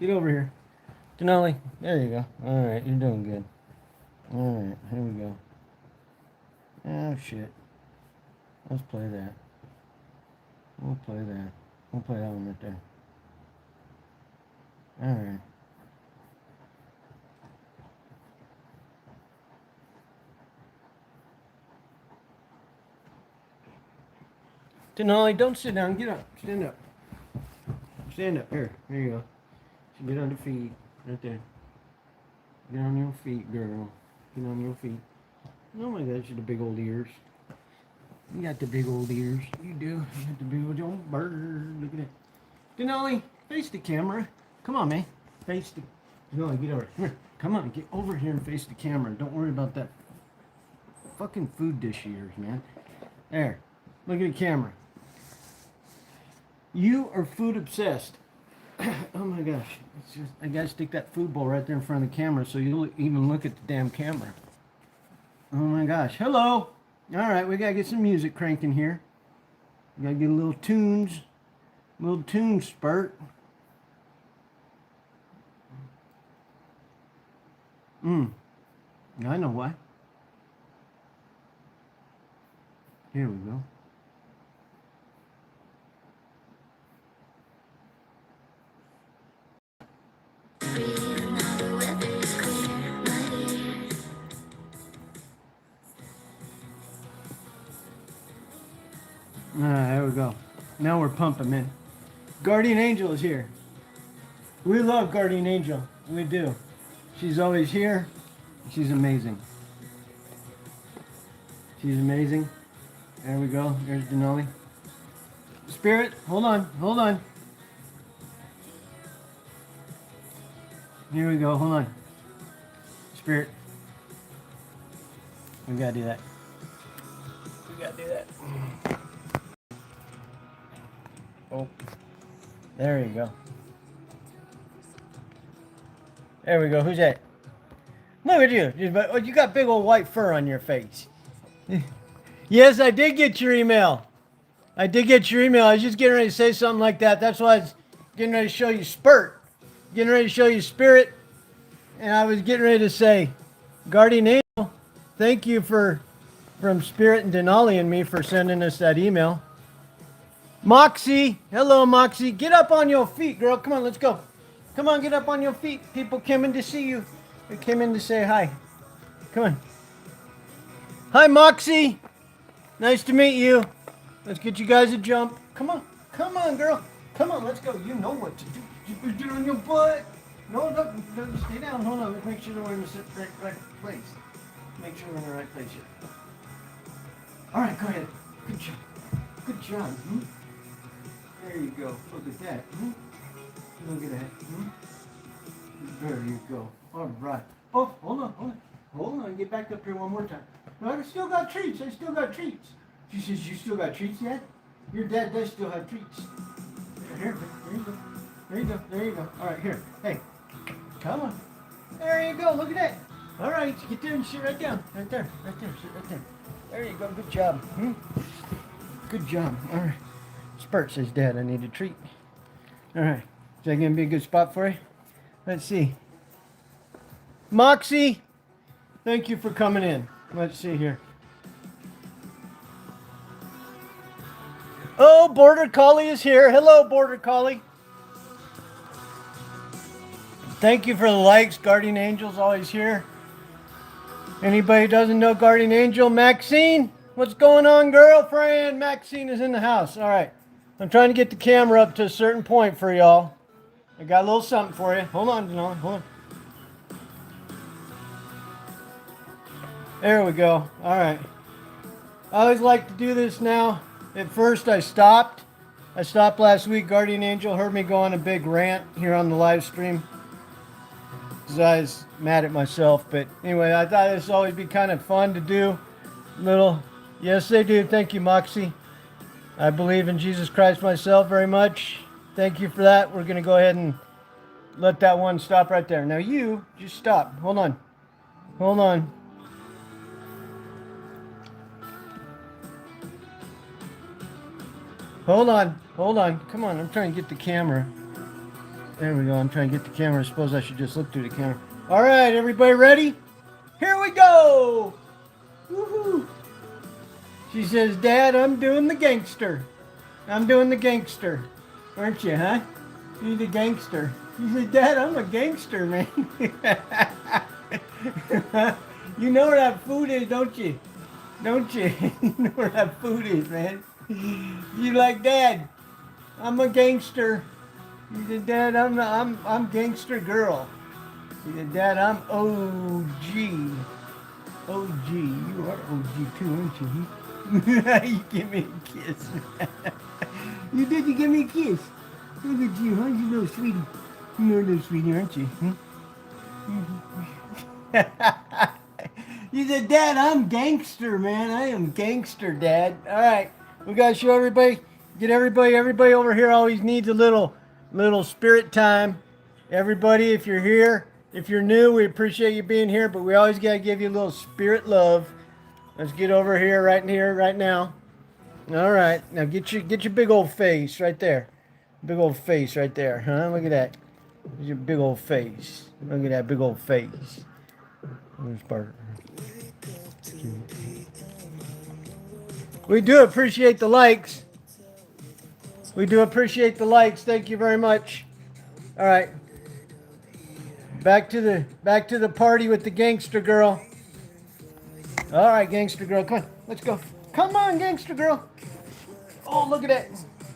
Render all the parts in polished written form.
Get over here. Denali, there you go. Alright, you're doing good. Alright, here we go. Oh, shit. Let's play that. We'll play that. We'll play that one right there. Alright. Denali, don't sit down. Get up. Stand up. Stand up. Here. There you go. Get on your feet. Right there. Get on your feet, girl. Get on your feet. Oh my gosh, you got the big old ears. You got the big old ears. You do. You got the big old bird. Look at it. Denali, face the camera. Come on, man. Face the... Denali, get over here. Come on, get over here and face the camera. Don't worry about that fucking food dish of yours, man. There. Look at the camera. You are food obsessed. Oh my gosh. It's just, I gotta stick that food bowl right there in front of the camera so you'll even look at the damn camera. Oh my gosh. Hello. Alright, we gotta get some music cranking here. We gotta get a little tunes. Little tune spurt. I know why. Here we go. There we go. Now we're pumping, man. Guardian Angel is here. We love Guardian Angel. We do. She's always here. She's amazing. She's amazing. There we go. There's Denali. Spirit, hold on. Hold on. Here we go. Hold on. Spirit. We gotta do that. We gotta do that. Oh. There you go. There we go. Who's that? Look at you. You got big old white fur on your face. Yes, I did get your email. I did get your email. I was just getting ready to say something like that. That's why I was getting ready to show you Spurt. Getting ready to show you Spirit. And I was getting ready to say, Guardian Angel, thank you from Spirit and Denali and me for sending us that email. Moxie. Hello, Moxie. Get up on your feet, girl. Come on, let's go. Come on, get up on your feet. People came in to see you. They came in to say hi. Come on. Hi, Moxie. Nice to meet you. Let's get you guys a jump. Come on. Come on, girl. Come on, let's go. You know what to do. You get on your butt. No, don't stay down. Hold on. Let's make sure we're in the right place. Make sure we're in the right place here. All right, go ahead. Good job. Good job. There you go. Look at that. Look at that. There you go. All right. Oh, hold on. Hold on. Get back up here one more time. No, I still got treats. I still got treats. She says, you still got treats yet? Your dad does still have treats. Here, there you go. There you go. There you go. All right, here. Hey, come on. There you go. Look at that. All right, get there and sit right down. Right there. Right there. Sit right there. There you go. Good job. Good job. All right. Spurt says, Dad, I need a treat. All right. Is that going to be a good spot for you? Let's see. Moxie, thank you for coming in. Let's see here. Oh, Border Collie is here. Hello, Border Collie. Thank you for the likes. Guardian Angel's always here. Anybody who doesn't know Guardian Angel, Maxine? What's going on, girlfriend? Maxine is in the house. All right. I'm trying to get the camera up to a certain point for y'all. I got a little something for you. Hold on, Denali. Hold on. There we go. All right. I always like to do this now. At first, I stopped. I stopped last week. Guardian Angel heard me go on a big rant here on the live stream, because I was mad at myself. But anyway, I thought this would always be kind of fun to do. Little, yes, they do. Thank you, Moxie. I believe in Jesus Christ myself very much. Thank you for that. We're going to go ahead and let that one stop right there. Now you, just stop. Hold on. Hold on. Hold on. Hold on. Come on. I'm trying to get the camera. There we go. I'm trying to get the camera. I suppose I should just look through the camera. All right, everybody ready? Here we go. Woohoo. She says, Dad, I'm doing the gangster. I'm doing the gangster. Aren't you, huh? You're the gangster. She said, Dad, I'm a gangster, man. You know where that food is, don't you? Don't you? You know where that food is, man. You like, Dad, I'm a gangster. He said, Dad, I'm gangster girl. He said, Dad, I'm OG. OG. You are OG too, aren't you? You give me a kiss. You did, you give me a kiss. Look at you, huh? You little sweetie. You're a little sweetie, aren't you? You said, Dad, I'm gangster, man. I am gangster, Dad. All right. We got to show everybody, get everybody over here always needs a little spirit time. Everybody, if you're here, if you're new, we appreciate you being here, but we always got to give you a little spirit love. Let's get over here, right now. All right. Now get your big old face right there. Big old face right there, huh? Look at that. There's your big old face. Look at that big old face. Where's Bart? We do appreciate the likes. We do appreciate the likes. Thank you very much. All right. Back to the party with the gangster girl. All right, gangster girl. Come on. Let's go. Come on, gangster girl. Oh, look at that.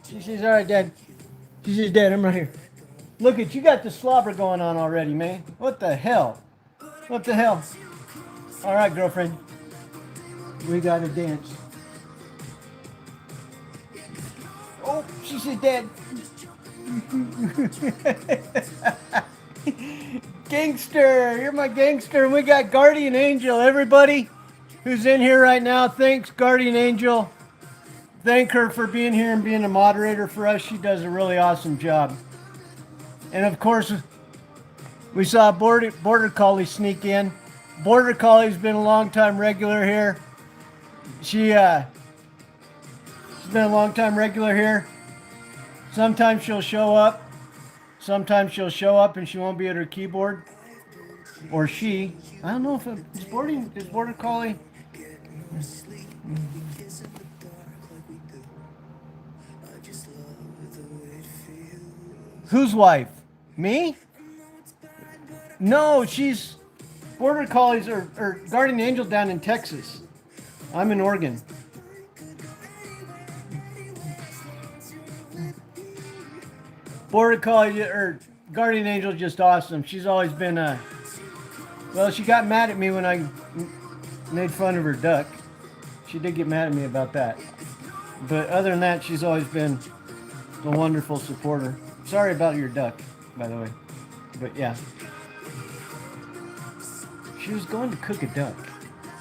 She says, all right, Dad. She says, Dad, I'm right here. Look at you got the slobber going on already, man. What the hell? What the hell? All right, girlfriend. We got to dance. Oh, she said, Dad. Gangster. You're my gangster. And we got Guardian Angel. Everybody who's in here right now, thanks, Guardian Angel. Thank her for being here and being a moderator for us. She does a really awesome job. And of course, we saw Border Collie sneak in. Border Collie's been a long time regular here. She's been a long time regular here. Sometimes she'll show up. Sometimes she'll show up and she won't be at her keyboard. Or she. I don't know if is Border Collie. Whose wife? Me? No, she's Border Collies or Guardian Angel down in Texas. I'm in Oregon. Border Collie or Guardian Angel is just awesome. She's always been well, she got mad at me when I made fun of her duck. She did get mad at me about that. But other than that, she's always been a wonderful supporter. Sorry about your duck, by the way. But yeah. She was going to cook a duck.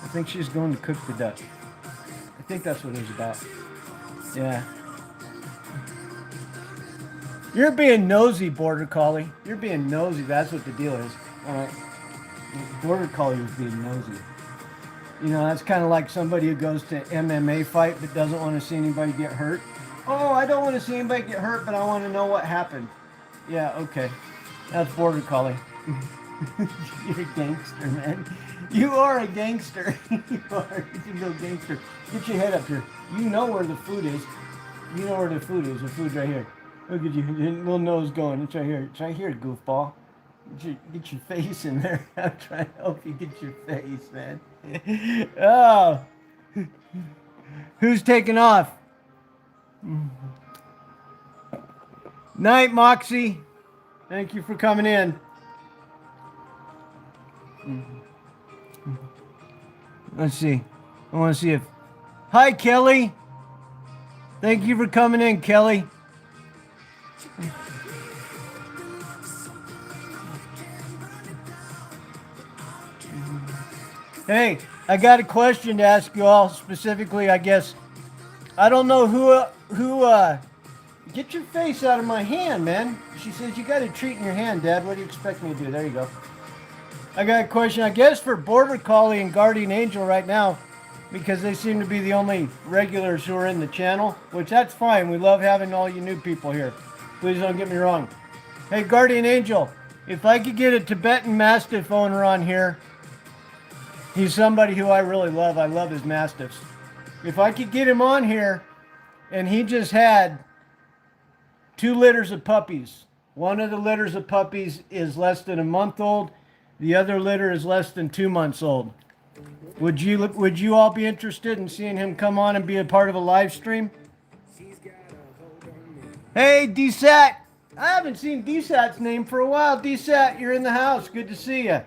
I think she was going to cook the duck. I think that's what it was about. Yeah. You're being nosy, Border Collie. You're being nosy. That's what the deal is. All right. Border Collie was being nosy. You know, that's kind of like somebody who goes to MMA fight but doesn't want to see anybody get hurt. Oh, I don't want to see anybody get hurt, but I want to know what happened. Yeah, okay. That's Border Collie. You're a gangster, man. You are a gangster. You are. You're a real gangster. Get your head up here. You know where the food is. You know where the food is. The food's right here. Look at you. Your little nose going. It's right here. It's right here, goofball. Get your face in there. I'm trying to help you get your face, man. Oh. Who's taking off? Night, Moxie. Thank you for coming in. Let's see. I want to see if... Hi, Kelly. Thank you for coming in, Kelly. Hey, I got a question to ask you all specifically, I guess. I don't know who get your face out of my hand, man. She says, you got a treat in your hand, Dad. What do you expect me to do? There you go. I got a question, I guess, for Border Collie and Guardian Angel right now, because they seem to be the only regulars who are in the channel, which that's fine. We love having all you new people here. Please don't get me wrong. Hey, Guardian Angel, if I could get a Tibetan Mastiff owner on here, he's somebody who I really love. I love his Mastiffs. If I could get him on here and he just had 2 litters of puppies. One of the litters of puppies is less than a month old. The other litter is less than 2 months old. Would you all be interested in seeing him come on and be a part of a live stream? Hey, DSAT. I haven't seen DSAT's name for a while. DSAT, you're in the house. Good to see you.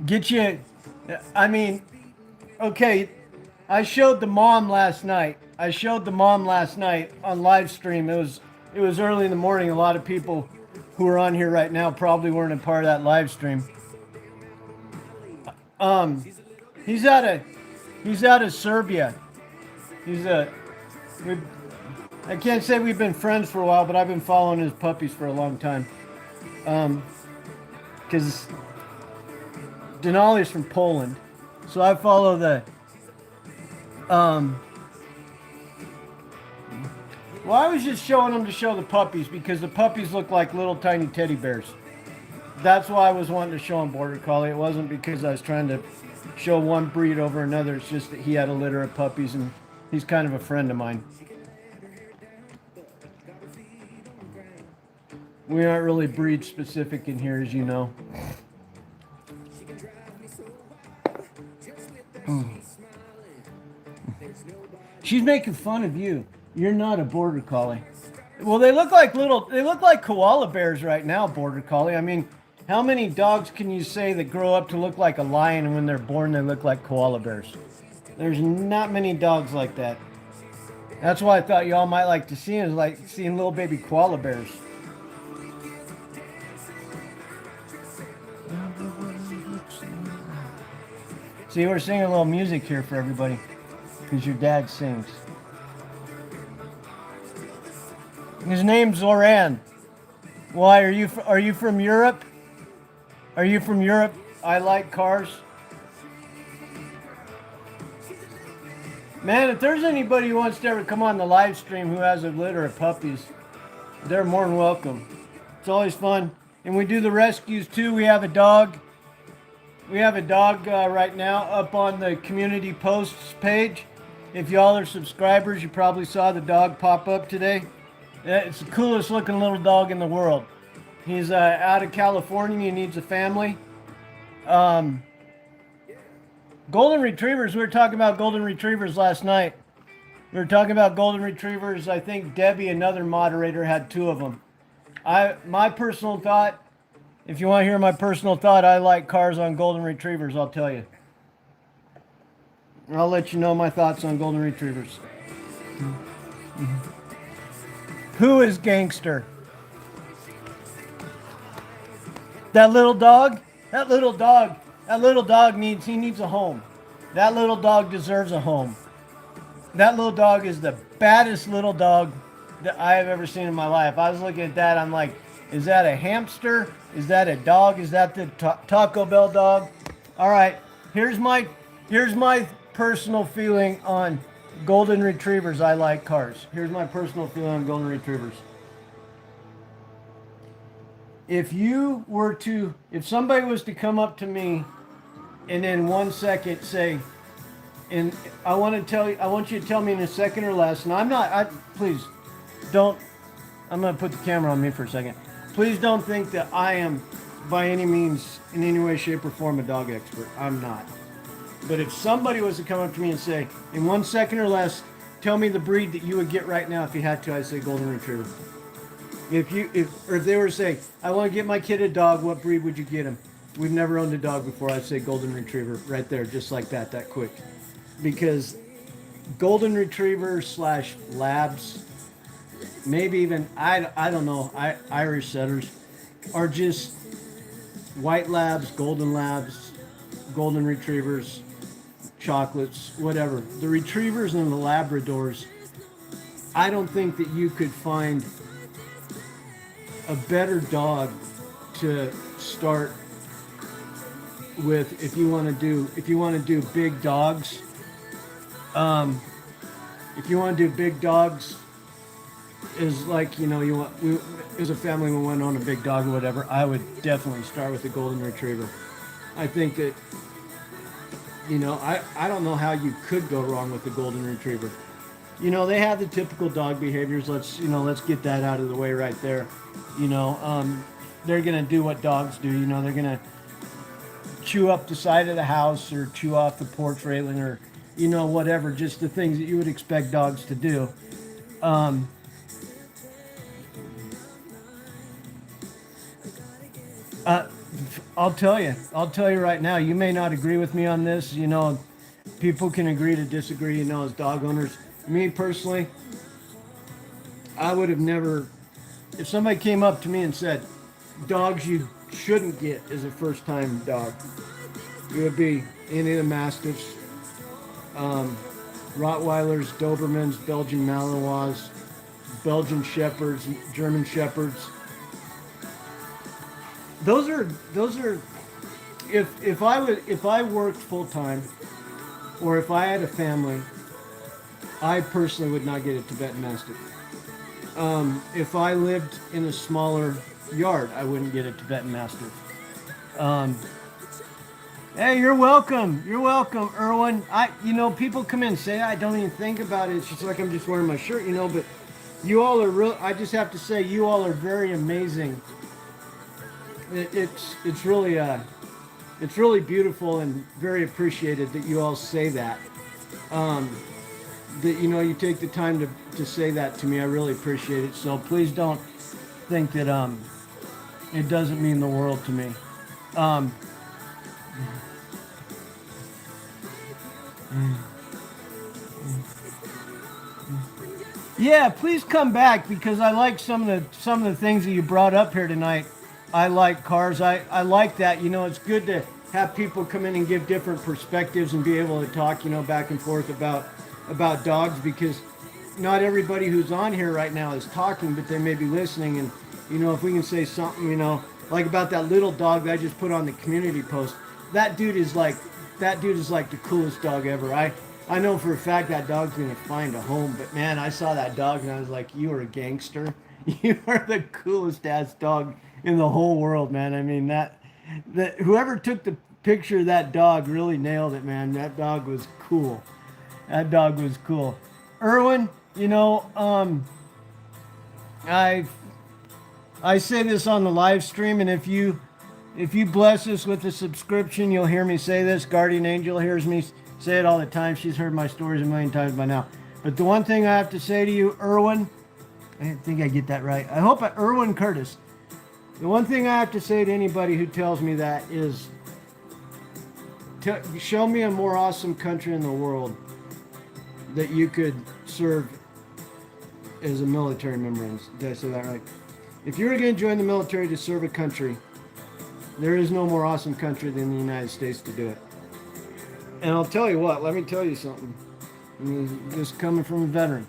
Get you. I mean, okay. I showed the mom last night. On live stream. It was early in the morning. A lot of people who are on here right now probably weren't a part of that live stream. He's out of Serbia. I can't say we've been friends for a while, but I've been following his puppies for a long time. Because Denali's from Poland, so I follow the. Well, I was just showing them to show the puppies because the puppies look like little tiny teddy bears. That's why I was wanting to show him Border Collie. It wasn't because I was trying to show one breed over another. It's just that he had a litter of puppies and he's kind of a friend of mine. We aren't really breed specific in here, as you know. She's making fun of you. You're not a Border Collie. Well, they look like koala bears right now, Border Collie. I mean, how many dogs can you say that grow up to look like a lion and when they're born they look like koala bears? There's not many dogs like that. That's why I thought y'all might like to see it, is like seeing little baby koala bears. See, we're singing a little music here for everybody because your dad sings. His name's Zoran. Why are you from Europe? Are you from Europe? I like cars. Man, if there's anybody who wants to ever come on the live stream who has a litter of puppies, they're more than welcome. It's always fun. And we do the rescues too. We have a dog. Right now up on the community posts page. If y'all are subscribers, you probably saw the dog pop up today. It's the coolest looking little dog in the world. He's out of California. He needs a family. Golden Retrievers. We were talking about Golden Retrievers last night. We were talking about Golden Retrievers. I think Debbie, another moderator, had 2 of them. My personal thought, if you want to hear my personal thought, I like cars on Golden Retrievers, I'll tell you. I'll let you know my thoughts on Golden Retrievers. Who is gangster? That little dog needs a home. That little dog deserves a home. That little dog is the baddest little dog that I have ever seen in my life. I was looking at that, I'm like, is that a hamster? Is that a dog? Is that the Taco Bell dog? All right, here's my personal feeling on Golden Retrievers. I like cars. Here's my personal feeling on Golden Retrievers. If somebody was to come up to me and in 1 second say, and I want you to tell me in a second or less, and please don't, I'm going to put the camera on me for a second. Please don't think that I am by any means, in any way, shape, or form, a dog expert. I'm not. But if somebody was to come up to me and say, in 1 second or less, tell me the breed that you would get right now if you had to, I'd say Golden Retriever. If they were to say, I want to get my kid a dog, what breed would you get him? We've never owned a dog before, I'd say Golden Retriever right there, just like that quick. Because Golden Retriever / Labs, maybe even, I don't know, Irish Setters, are just white Labs, Golden Retrievers, chocolates, whatever. The Retrievers and the Labradors, I don't think that you could find a better dog to start with if you want to do big dogs. If you want to do big dogs, is like, you know, we as a family we went on a big dog or whatever, I would definitely start with the golden retriever. I think that, you know, I don't know how you could go wrong with the golden retriever. You know, they have the typical dog behaviors. Let's get that out of the way right there. You know, they're gonna do what dogs do. You know, they're gonna chew up the side of the house or chew off the porch railing or, you know, whatever. Just the things that you would expect dogs to do. Um, uh, I'll tell you. I'll tell you right now. You may not agree with me on this. You know, people can agree to disagree. You know, as dog owners. Me personally, I would have never. If somebody came up to me and said, "Dogs you shouldn't get as a first-time dog," it would be any of the Mastiffs, Rottweilers, Dobermans, Belgian Malinois, Belgian Shepherds, German Shepherds. Those are if I worked full time or if I had a family, I personally would not get a Tibetan Mastiff. If I lived in a smaller yard, I wouldn't get a Tibetan Mastiff. Um, hey, you're welcome. You're welcome, Erwin. You know, people come in and say I don't even think about it. It's just like I'm just wearing my shirt, you know. But you all are real. I just have to say, you all are very amazing. It's really beautiful and very appreciated that you all say that. That, you know, you take the time to say that to me. I really appreciate it. So please don't think that it doesn't mean the world to me. Um, yeah, please come back because I like some of the things that you brought up here tonight. I like cars. I like that. You know, it's good to have people come in and give different perspectives and be able to talk, you know, back and forth about dogs because not everybody who's on here right now is talking, but they may be listening. And, you know, if we can say something, you know, like about that little dog that I just put on the community post, that dude is like the coolest dog ever. I know for a fact that dog's going to find a home, but man, I saw that dog and I was like, you are a gangster. You are the coolest ass dog in the whole world, man. I mean, that whoever took the picture of that dog really nailed it, man. That dog was cool. That dog was cool. Erwin, you know, I say this on the live stream, and if you bless us with a subscription, you'll hear me say this. Guardian Angel hears me say it all the time. She's heard my stories a million times by now. But the one thing I have to say to you, Erwin, I think I get that right. I hope Erwin Curtis. The one thing I have to say to anybody who tells me that is, show me a more awesome country in the world that you could serve as a military member in. Did I say that right? If you were going to join the military to serve a country, there is no more awesome country than the United States to do it. And I'll tell you what, let me tell you something. I mean, just coming from a veteran,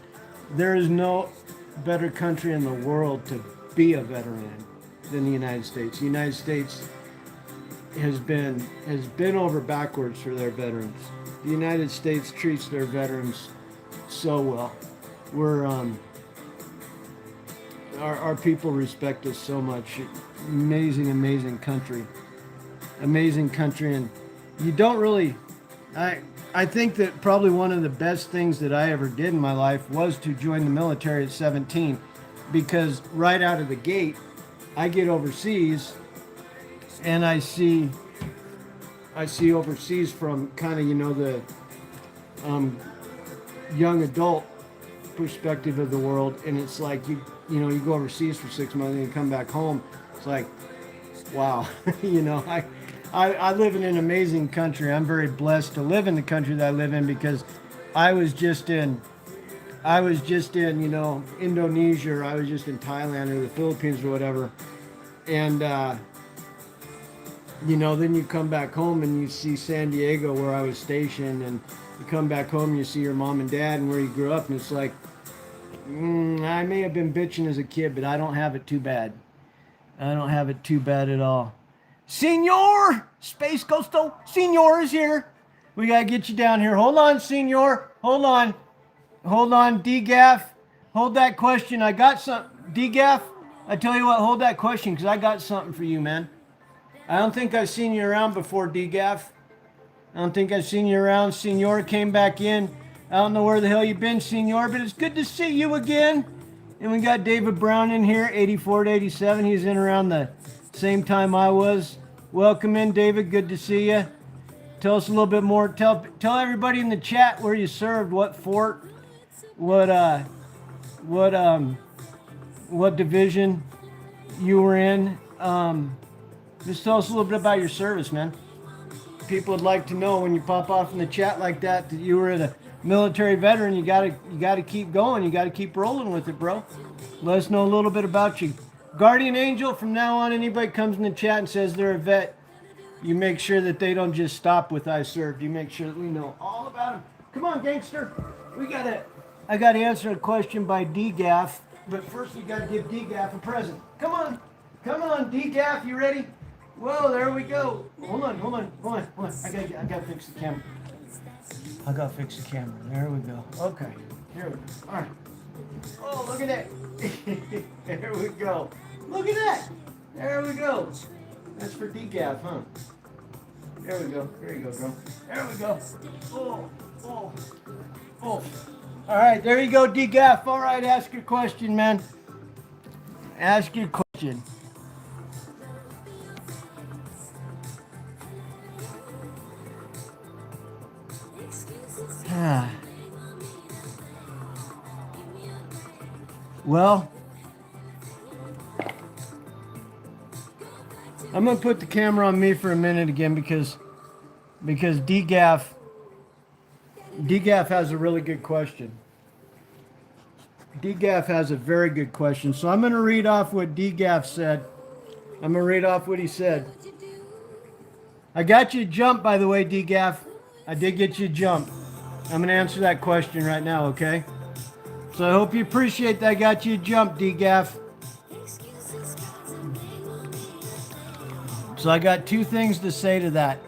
there is no better country in the world to be a veteran in than the United States. The United States has been over backwards for their veterans. The United States treats their veterans so well. Our people respect us so much. Amazing country. Amazing country. And you don't really, I think that probably one of the best things that I ever did in my life was to join the military at 17, because right out of the gate, I get overseas and I see overseas from kind of, you know, the young adult perspective of the world, and it's like you know, you go overseas for 6 months and you come back home. It's like, wow, you know, I live in an amazing country. I'm very blessed to live in the country that I live in because I was just in, you know, Indonesia, or I was just in Thailand or the Philippines or whatever. And, you know, then you come back home and you see San Diego where I was stationed, and you come back home and you see your mom and dad and where you grew up, and it's like, I may have been bitching as a kid, but I don't have it too bad. I don't have it too bad at all. Senor! Space Coastal, Senor is here. We gotta get you down here. Hold on, Senor. Hold on. Hold on, DGAF. hold that question. I got some. DGAF, I tell you what, hold that question because I got something for you, man. I don't think I've seen you around before, DGAF. I don't think I've seen you around. Senor came back in. I don't know where the hell you've been, Senor, but it's good to see you again. And we got David Brown in here, 84 to 87. He's in around the same time I was. Welcome in, David. Good to see you. Tell us a little bit more. Tell everybody in the chat where you served, what fort, what division you were in. Just tell us a little bit about your service, man. People would like to know when you pop off in the chat like that you were a military veteran. You gotta keep going. You gotta keep rolling with it, bro. Let us know a little bit about you. Guardian Angel, from now on, anybody comes in the chat and says they're a vet, you make sure that they don't just stop with I served. You make sure that we know all about them. Come on, gangster. I gotta answer a question by DGAF, but first we gotta give DGAF a present. Come on, DGAF, you ready? Whoa, there we go. Hold on. I gotta fix the camera. There we go. Okay, here we go. All right. Oh, look at that. There we go. Look at that. There we go. That's for DGAF, huh? There we go. There you go, bro. There we go. Oh. All right, there you go, DGAF. All right, ask your question, man. Ask your question. Well, I'm going to put the camera on me for a minute again because DGAF has a really good question. DGAF has a very good question. So I'm going to read off what DGAF said. I'm going to read off what he said. I got you a jump, by the way, DGAF. I did get you a jump. I'm going to answer that question right now, okay? So I hope you appreciate that I got you a jump, DGAF. So I got two things to say to that.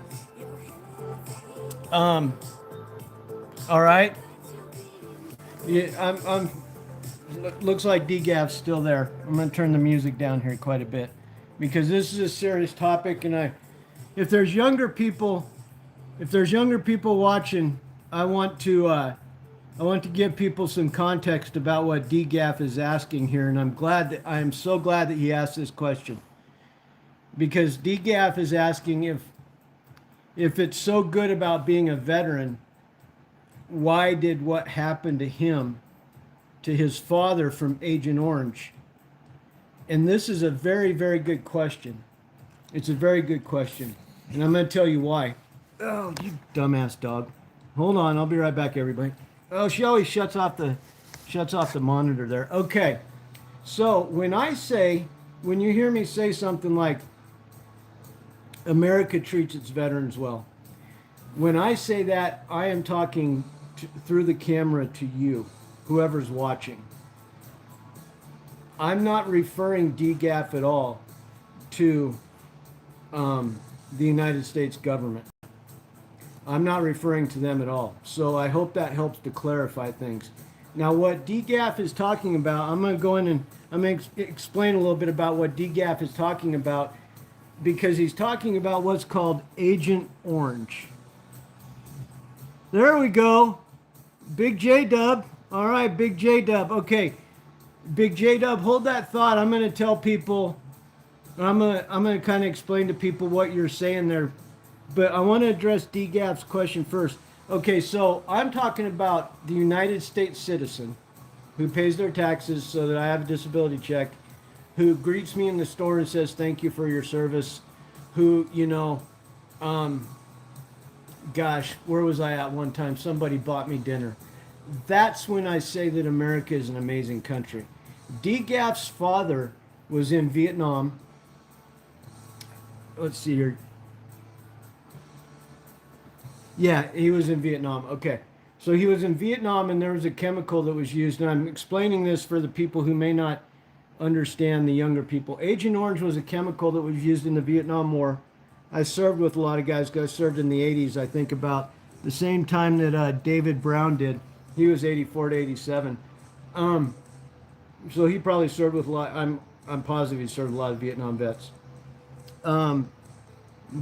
All right. Yeah, looks like DGAF's still there. I'm going to turn the music down here quite a bit because this is a serious topic, and if there's younger people watching, I want to give people some context about what DGAF is asking here, and I am so glad that he asked this question, because DGAF is asking if it's so good about being a veteran, why did what happened to him, to his father from Agent Orange? And this is a very, very good question. It's a very good question, and I'm going to tell you why. Oh, you dumbass dog. Hold on, I'll be right back, everybody. Oh, she always shuts off the monitor there. Okay. So when you hear me say something like America treats its veterans well, when I say that, I am talking through the camera to you, whoever's watching. I'm not referring DGAF at all to the United States government. I'm not referring to them at all. So I hope that helps to clarify things. Now, what DGAF is talking about, I'm going to go in and I'm going to explain a little bit about what DGAF is talking about, because he's talking about what's called Agent Orange. There we go. Big J-Dub. All right, Big J-Dub. Okay. Big J-Dub, hold that thought. I'm going to tell people, I'm going to kind of explain to people what you're saying there. But I want to address DGAF's question first. Okay, so I'm talking about the United States citizen who pays their taxes so that I have a disability check, who greets me in the store and says, thank you for your service, who, gosh, where was I at one time? Somebody bought me dinner. That's when I say that America is an amazing country. DGAF's father was in Vietnam. Let's see here. Yeah, he was in Vietnam. Okay. So he was in Vietnam, and there was a chemical that was used. And I'm explaining this for the people who may not understand, the younger people. Agent Orange was a chemical that was used in the Vietnam War. I served with a lot of guys. I served in the 80s, I think about the same time that David Brown did. He was 84 to 87. So he probably served with a lot. I'm positive he served with a lot of Vietnam vets. Um,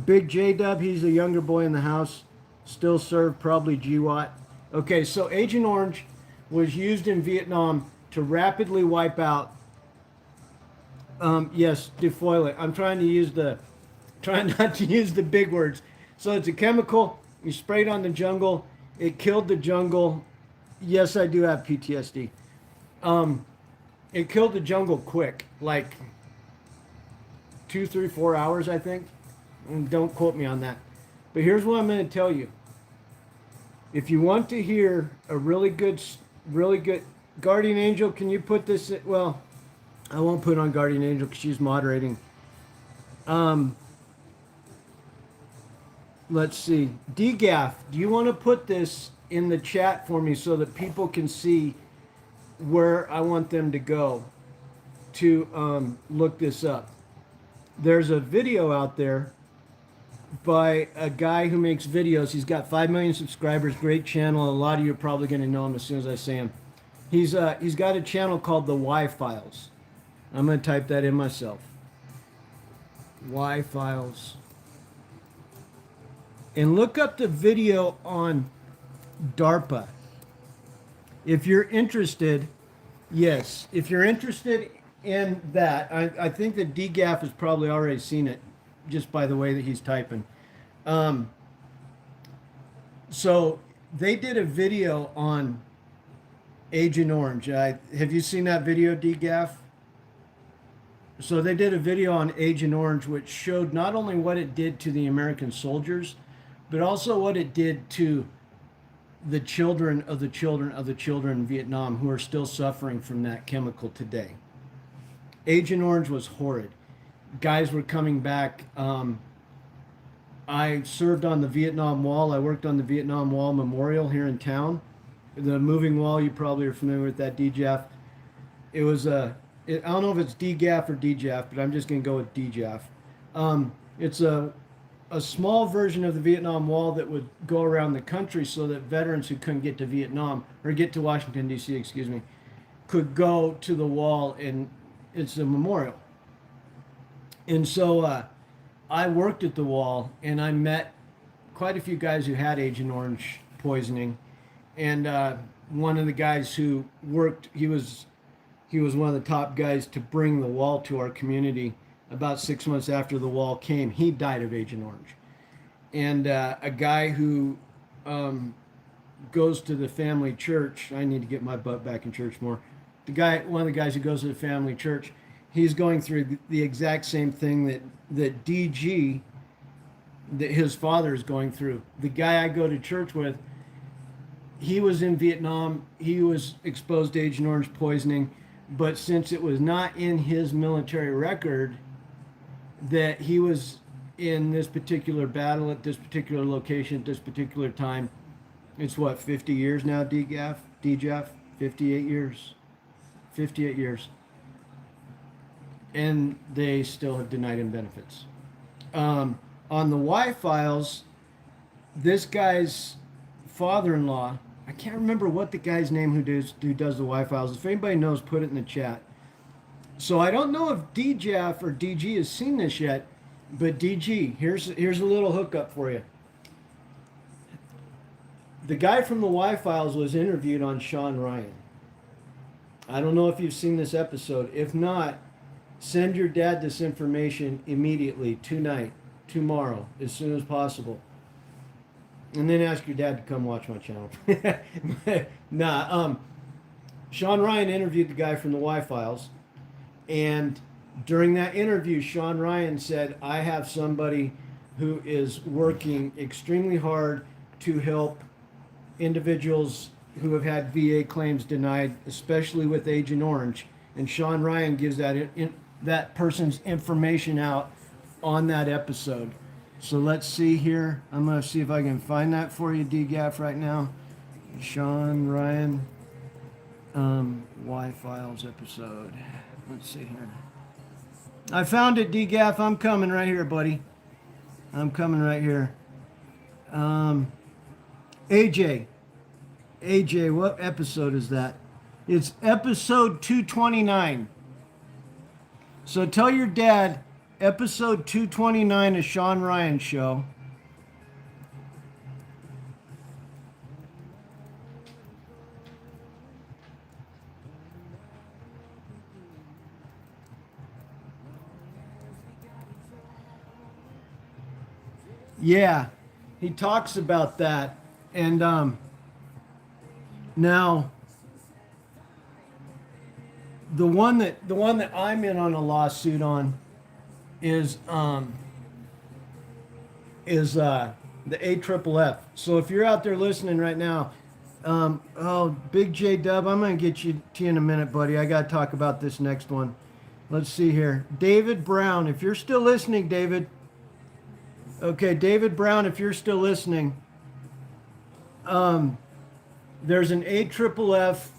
Big J Dub, he's the younger boy in the house. Still served, probably GWAT. Okay, so Agent Orange was used in Vietnam to rapidly wipe out. Yes, defoil it. I'm trying not to use the big words. So it's a chemical. You spray it on the jungle. It killed the jungle. Yes, I do have PTSD. Um, it killed the jungle quick, like 2, 3, 4 hours, I think. And don't quote me on that. But here's what I'm going to tell you. If you want to hear a really good Guardian Angel, can you put this? Well, I won't put on Guardian Angel because she's moderating. Um, let's see. DGAF, do you want to put this in the chat for me so that people can see where I want them to go to look this up? There's a video out there by a guy who makes videos. He's got 5 million subscribers, great channel. A lot of you are probably going to know him as soon as I say him. He's got a channel called the Y Files. I'm going to type that in myself. Y Files. And look up the video on DARPA. If you're interested, yes, if you're interested in that, I think that DGAF has probably already seen it just by the way that he's typing. So they did a video on Agent Orange. Have you seen that video, DGAF? So they did a video on Agent Orange, which showed not only what it did to the American soldiers, but also what it did to the children of the children of the children in Vietnam who are still suffering from that chemical today. Agent Orange was horrid. Guys were coming back. I served on the Vietnam Wall. I worked on the Vietnam Wall Memorial here in town. The moving wall, you probably are familiar with that, DJAF. It was I don't know if it's DGAF or DJAF, but I'm just going to go with DJAF. It's a small version of the Vietnam Wall that would go around the country so that veterans who couldn't get to Vietnam, or get to Washington, D.C., excuse me, could go to the wall, and it's a memorial. And so I worked at the wall, and I met quite a few guys who had Agent Orange poisoning. And one of the guys who worked, he was one of the top guys to bring the wall to our community. About 6 months after the wall came, he died of Agent Orange. And a guy who goes to the family church, I need to get my butt back in church more. One of the guys who goes to the family church, he's going through the exact same thing that DG, that his father is going through. The guy I go to church with, he was in Vietnam. He was exposed to Agent Orange poisoning, but since it was not in his military record that he was in this particular battle at this particular location at this particular time, it's what, 50 years now, DJAF? 58 years. 58 years. And they still have denied him benefits. On the Y Files, this guy's father-in-law, I can't remember what the guy's name who does the Y Files. If anybody knows, put it in the chat. So I don't know if DJAF or DG has seen this yet, but DG, here's a little hookup for you. The guy from the Y Files was interviewed on Sean Ryan. I don't know if you've seen this episode. If not, send your dad this information immediately, tonight, tomorrow, as soon as possible. And then ask your dad to come watch my channel. Sean Ryan interviewed the guy from the Y Files, and during that interview, Sean Ryan said, I have somebody who is working extremely hard to help individuals who have had VA claims denied, especially with Agent Orange. And Sean Ryan gives that person's information out on that episode. So let's see here. I'm going to see if I can find that for you, DGAF, right now. Sean Ryan, Y Files episode. Let's see here. I found it, DGAF. I'm coming right here, buddy. I'm coming right here. AJ, what episode is that? It's episode 229. So tell your dad, episode 229 of Sean Ryan Show. Yeah, he talks about that. And now the one that I'm in on a lawsuit on is the AFFF. So if you're out there listening right now, Big J Dub, I'm gonna get you to you in a minute, buddy. I gotta talk about this next one. Let's see here. David Brown, if you're still listening, David. Okay, David Brown, if you're still listening, there's an AFFF,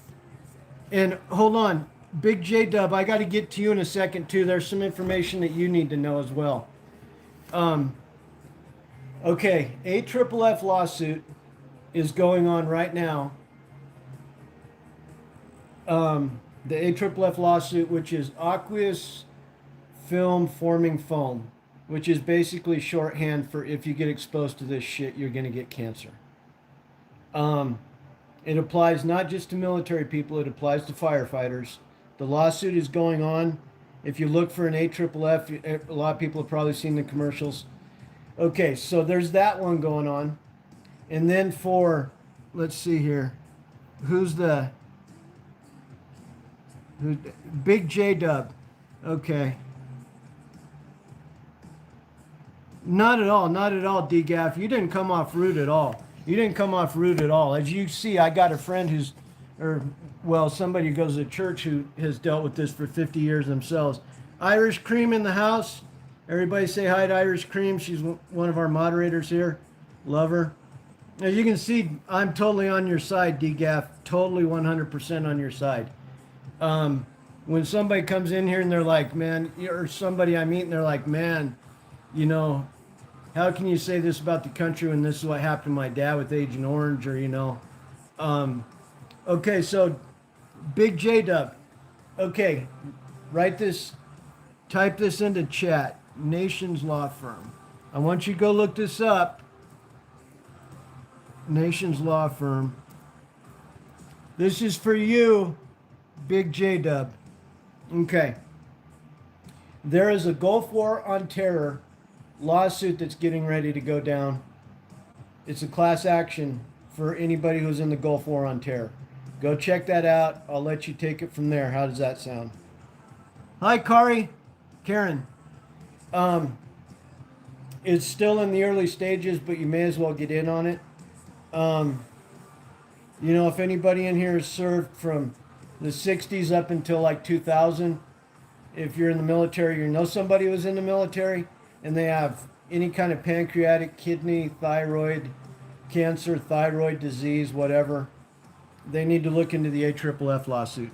and hold on, Big J Dub, I got to get to you in a second too. There's some information that you need to know as well. Okay, AFFF lawsuit is going on right now. The AFFF lawsuit, which is aqueous film forming foam, which is basically shorthand for if you get exposed to this shit, you're going to get cancer. It applies not just to military people, it applies to firefighters. The lawsuit is going on. If you look for an AFFF, a lot of people have probably seen the commercials. Okay, so there's that one going on. And then for, let's see here, Big J Dub. Okay. Not at all, DGAF. You didn't come off rude at all. As you see, I got a friend somebody who goes to church who has dealt with this for 50 years themselves. Irish Cream in the house. Everybody say hi to Irish Cream. She's one of our moderators here. Love her. As you can see, I'm totally on your side, DGAF. Totally 100% on your side. When somebody comes in here and they're like, man, or somebody I meet and they're like, man, you know, how can you say this about the country when this is what happened to my dad with Agent Orange, or, you know. Okay, so Big J Dub. Okay, type this into chat. Nations Law Firm. I want you to go look this up. Nations Law Firm. This is for you, Big J Dub. Okay. There is a Gulf War on Terror lawsuit that's getting ready to go down. It's a class action for anybody who's in the Gulf War on Terror. Go check that out. I'll let you take it from there. How does that sound? Hi, Karen. It's still in the early stages, but you may as well get in on it. You know, if anybody in here has served from the 60s up until like 2000, if you're in the military, you know somebody who was in the military, and they have any kind of pancreatic, kidney, thyroid cancer, thyroid disease, whatever, they need to look into the AFFF lawsuit.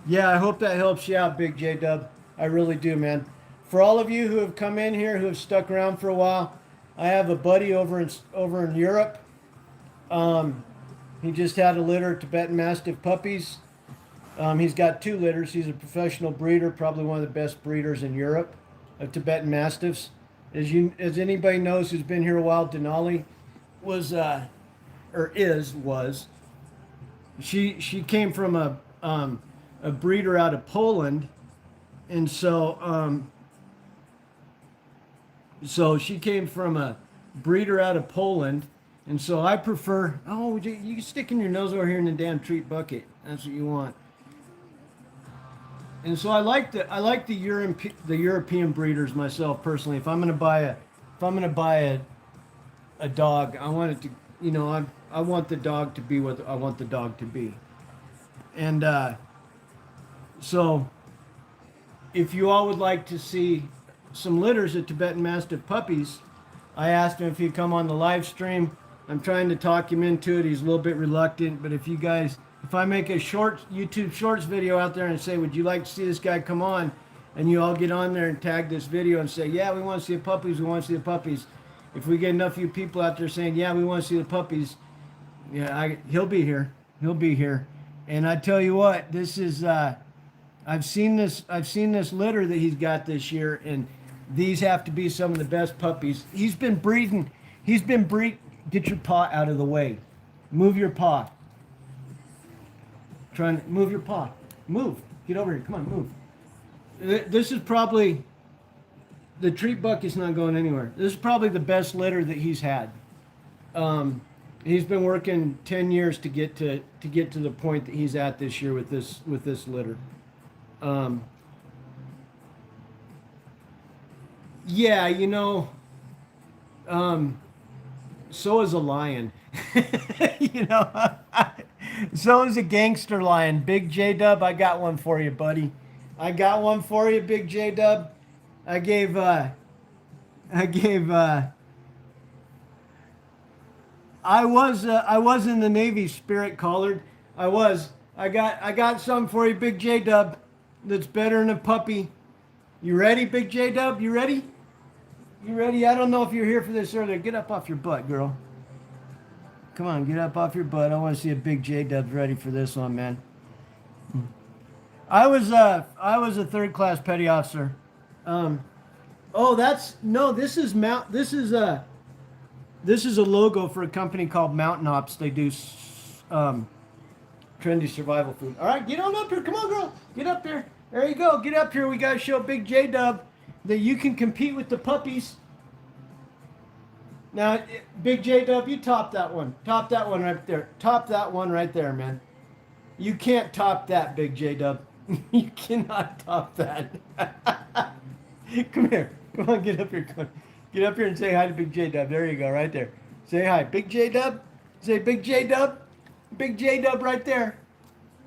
Yeah, I hope that helps you out, Big J Dub. I really do, man. For all of you who have come in here, who have stuck around for a while, I have a buddy over in Europe. He just had a litter of Tibetan Mastiff puppies. He's got 2 litters. He's a professional breeder, probably one of the best breeders in Europe of Tibetan Mastiffs. As anybody knows who's been here a while, Denali was. She came from a breeder out of Poland, and so she came from a breeder out of Poland, and so I prefer. Oh, you sticking your nose over here in the damn treat bucket. That's what you want. And so I like the European breeders myself personally. If I'm gonna buy a dog, I want it to, you know, I want the dog to be what I want the dog to be. And so if you all would like to see some litters of Tibetan Mastiff puppies, I asked him if he'd come on the live stream. I'm trying to talk him into it. He's a little bit reluctant, but if I make a short YouTube Shorts video out there and say, would you like to see this guy come on? And you all get on there and tag this video and say, yeah, we want to see the puppies. We want to see the puppies. If we get enough of you people out there saying, yeah, we want to see the puppies, yeah, he'll be here. And I tell you what, this is I've seen this litter that he's got this year, and these have to be some of the best puppies. He's been breed. Get your paw out of the way. Move your paw. Trying to move your paw. Move. Get over here. Come on, move. This is probably the treat bucket's not going anywhere. This is probably the best litter that he's had. He's been working 10 years to get to the point that he's at this year with this litter. Yeah, so is a lion. you know, so is a gangster lion. Big J Dub, I got one for you, buddy. I got one for you, Big J Dub. I gave I was in the Navy, Spirit Collard. I got something for you, Big J Dub. That's better than a puppy. You ready, Big J Dub? You ready? You ready? I don't know if you're here for this earlier. Get up off your butt, girl. Come on, get up off your butt. I want to see if Big J Dub's ready for this one, man. I was a third class petty officer. This is a logo for a company called Mountain Ops. They do trendy survival food. All right, get on up here. Come on, girl. Get up there. There you go. Get up here. We got to show Big J Dub that you can compete with the puppies. Now, Big J Dub, you top that one. Top that one right there. Top that one right there, man. You can't top that, Big J Dub. You cannot top that. Come here. Come on, get up here. Come on. Get up here and say hi to Big J Dub. There you go, right there. Say hi. Big J Dub. Say Big J Dub. Big J Dub right there.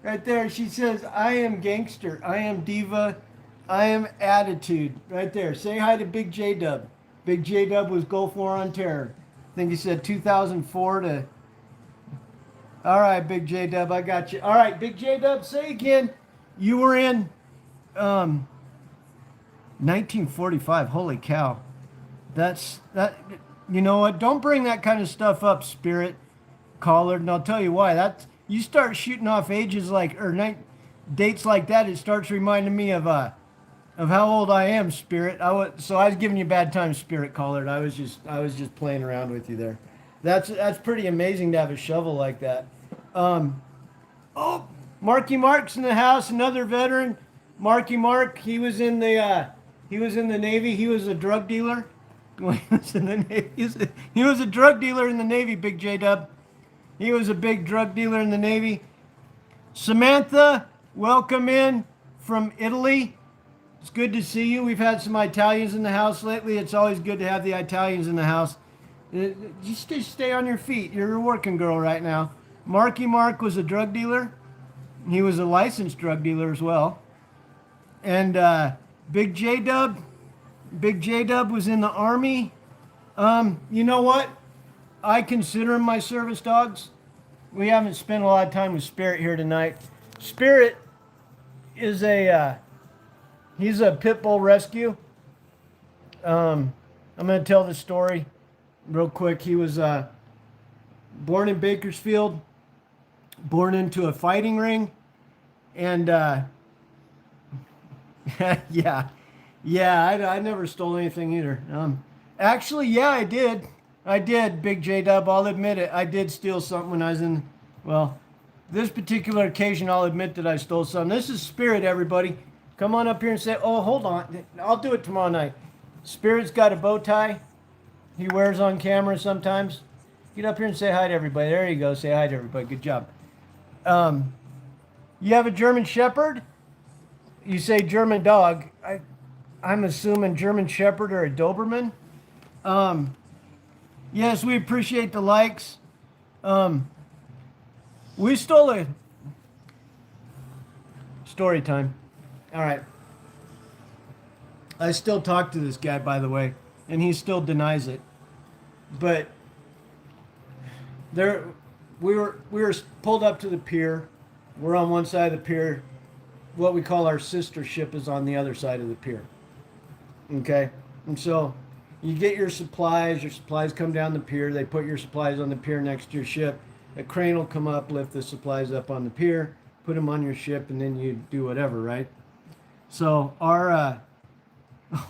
Right there. She says, I am gangster. I am diva. I am attitude. Right there. Say hi to Big J Dub. Big J Dub was Gulf War on Terror. I think he said 2004 to... All right, Big J Dub, I got you. All right, Big J Dub, say again. You were in 1945. Holy cow. That. You know what? Don't bring that kind of stuff up, Spirit Collard, and I'll tell you why. You start shooting off ages dates like that, it starts reminding me of how old I am, Spirit. So I was giving you a bad time, Spirit Collard. I was just playing around with you there. That's pretty amazing to have a shovel like that. Marky Mark's in the house, another veteran. Marky Mark, he was in the Navy. He was a drug dealer. He was in the Navy. He was a drug dealer in the Navy, Big J Dub. He was a big drug dealer in the Navy. Samantha, welcome in from Italy. It's good to see you. We've had some Italians in the house lately. It's always good to have the Italians in the house. Just stay on your feet. You're a working girl right now. Marky Mark was a drug dealer. He was a licensed drug dealer as well. And Big J Dub was in the Army. You know what? I consider them my service dogs. We haven't spent a lot of time with Spirit here tonight. Spirit is he's a pit bull rescue. I'm going to tell the story real quick. He was born in Bakersfield, born into a fighting ring, and I never stole anything either. Actually, yeah, I did, Big J Dub. I'll admit it. I did steal something when I was in. Well, this particular occasion, I'll admit that I stole something. This is Spirit, everybody. Come on up here and say, "Oh, hold on, I'll do it tomorrow night." Spirit's got a bow tie. He wears on camera sometimes. Get up here and say hi to everybody. There you go. Say hi to everybody. Good job. You have a German Shepherd? You say German dog. I'm assuming German Shepherd or a Doberman. Yes, we appreciate the likes. We stole a... Story time. All right. I still talk to this guy, by the way, and he still denies it. But we were pulled up to the pier. We're on one side of the pier. What we call our sister ship is on the other side of the pier. Okay? And so you get your supplies come down the pier. They put your supplies on the pier next to your ship. A crane will come up, lift the supplies up on the pier. put them on your ship, and then you do whatever, right? So our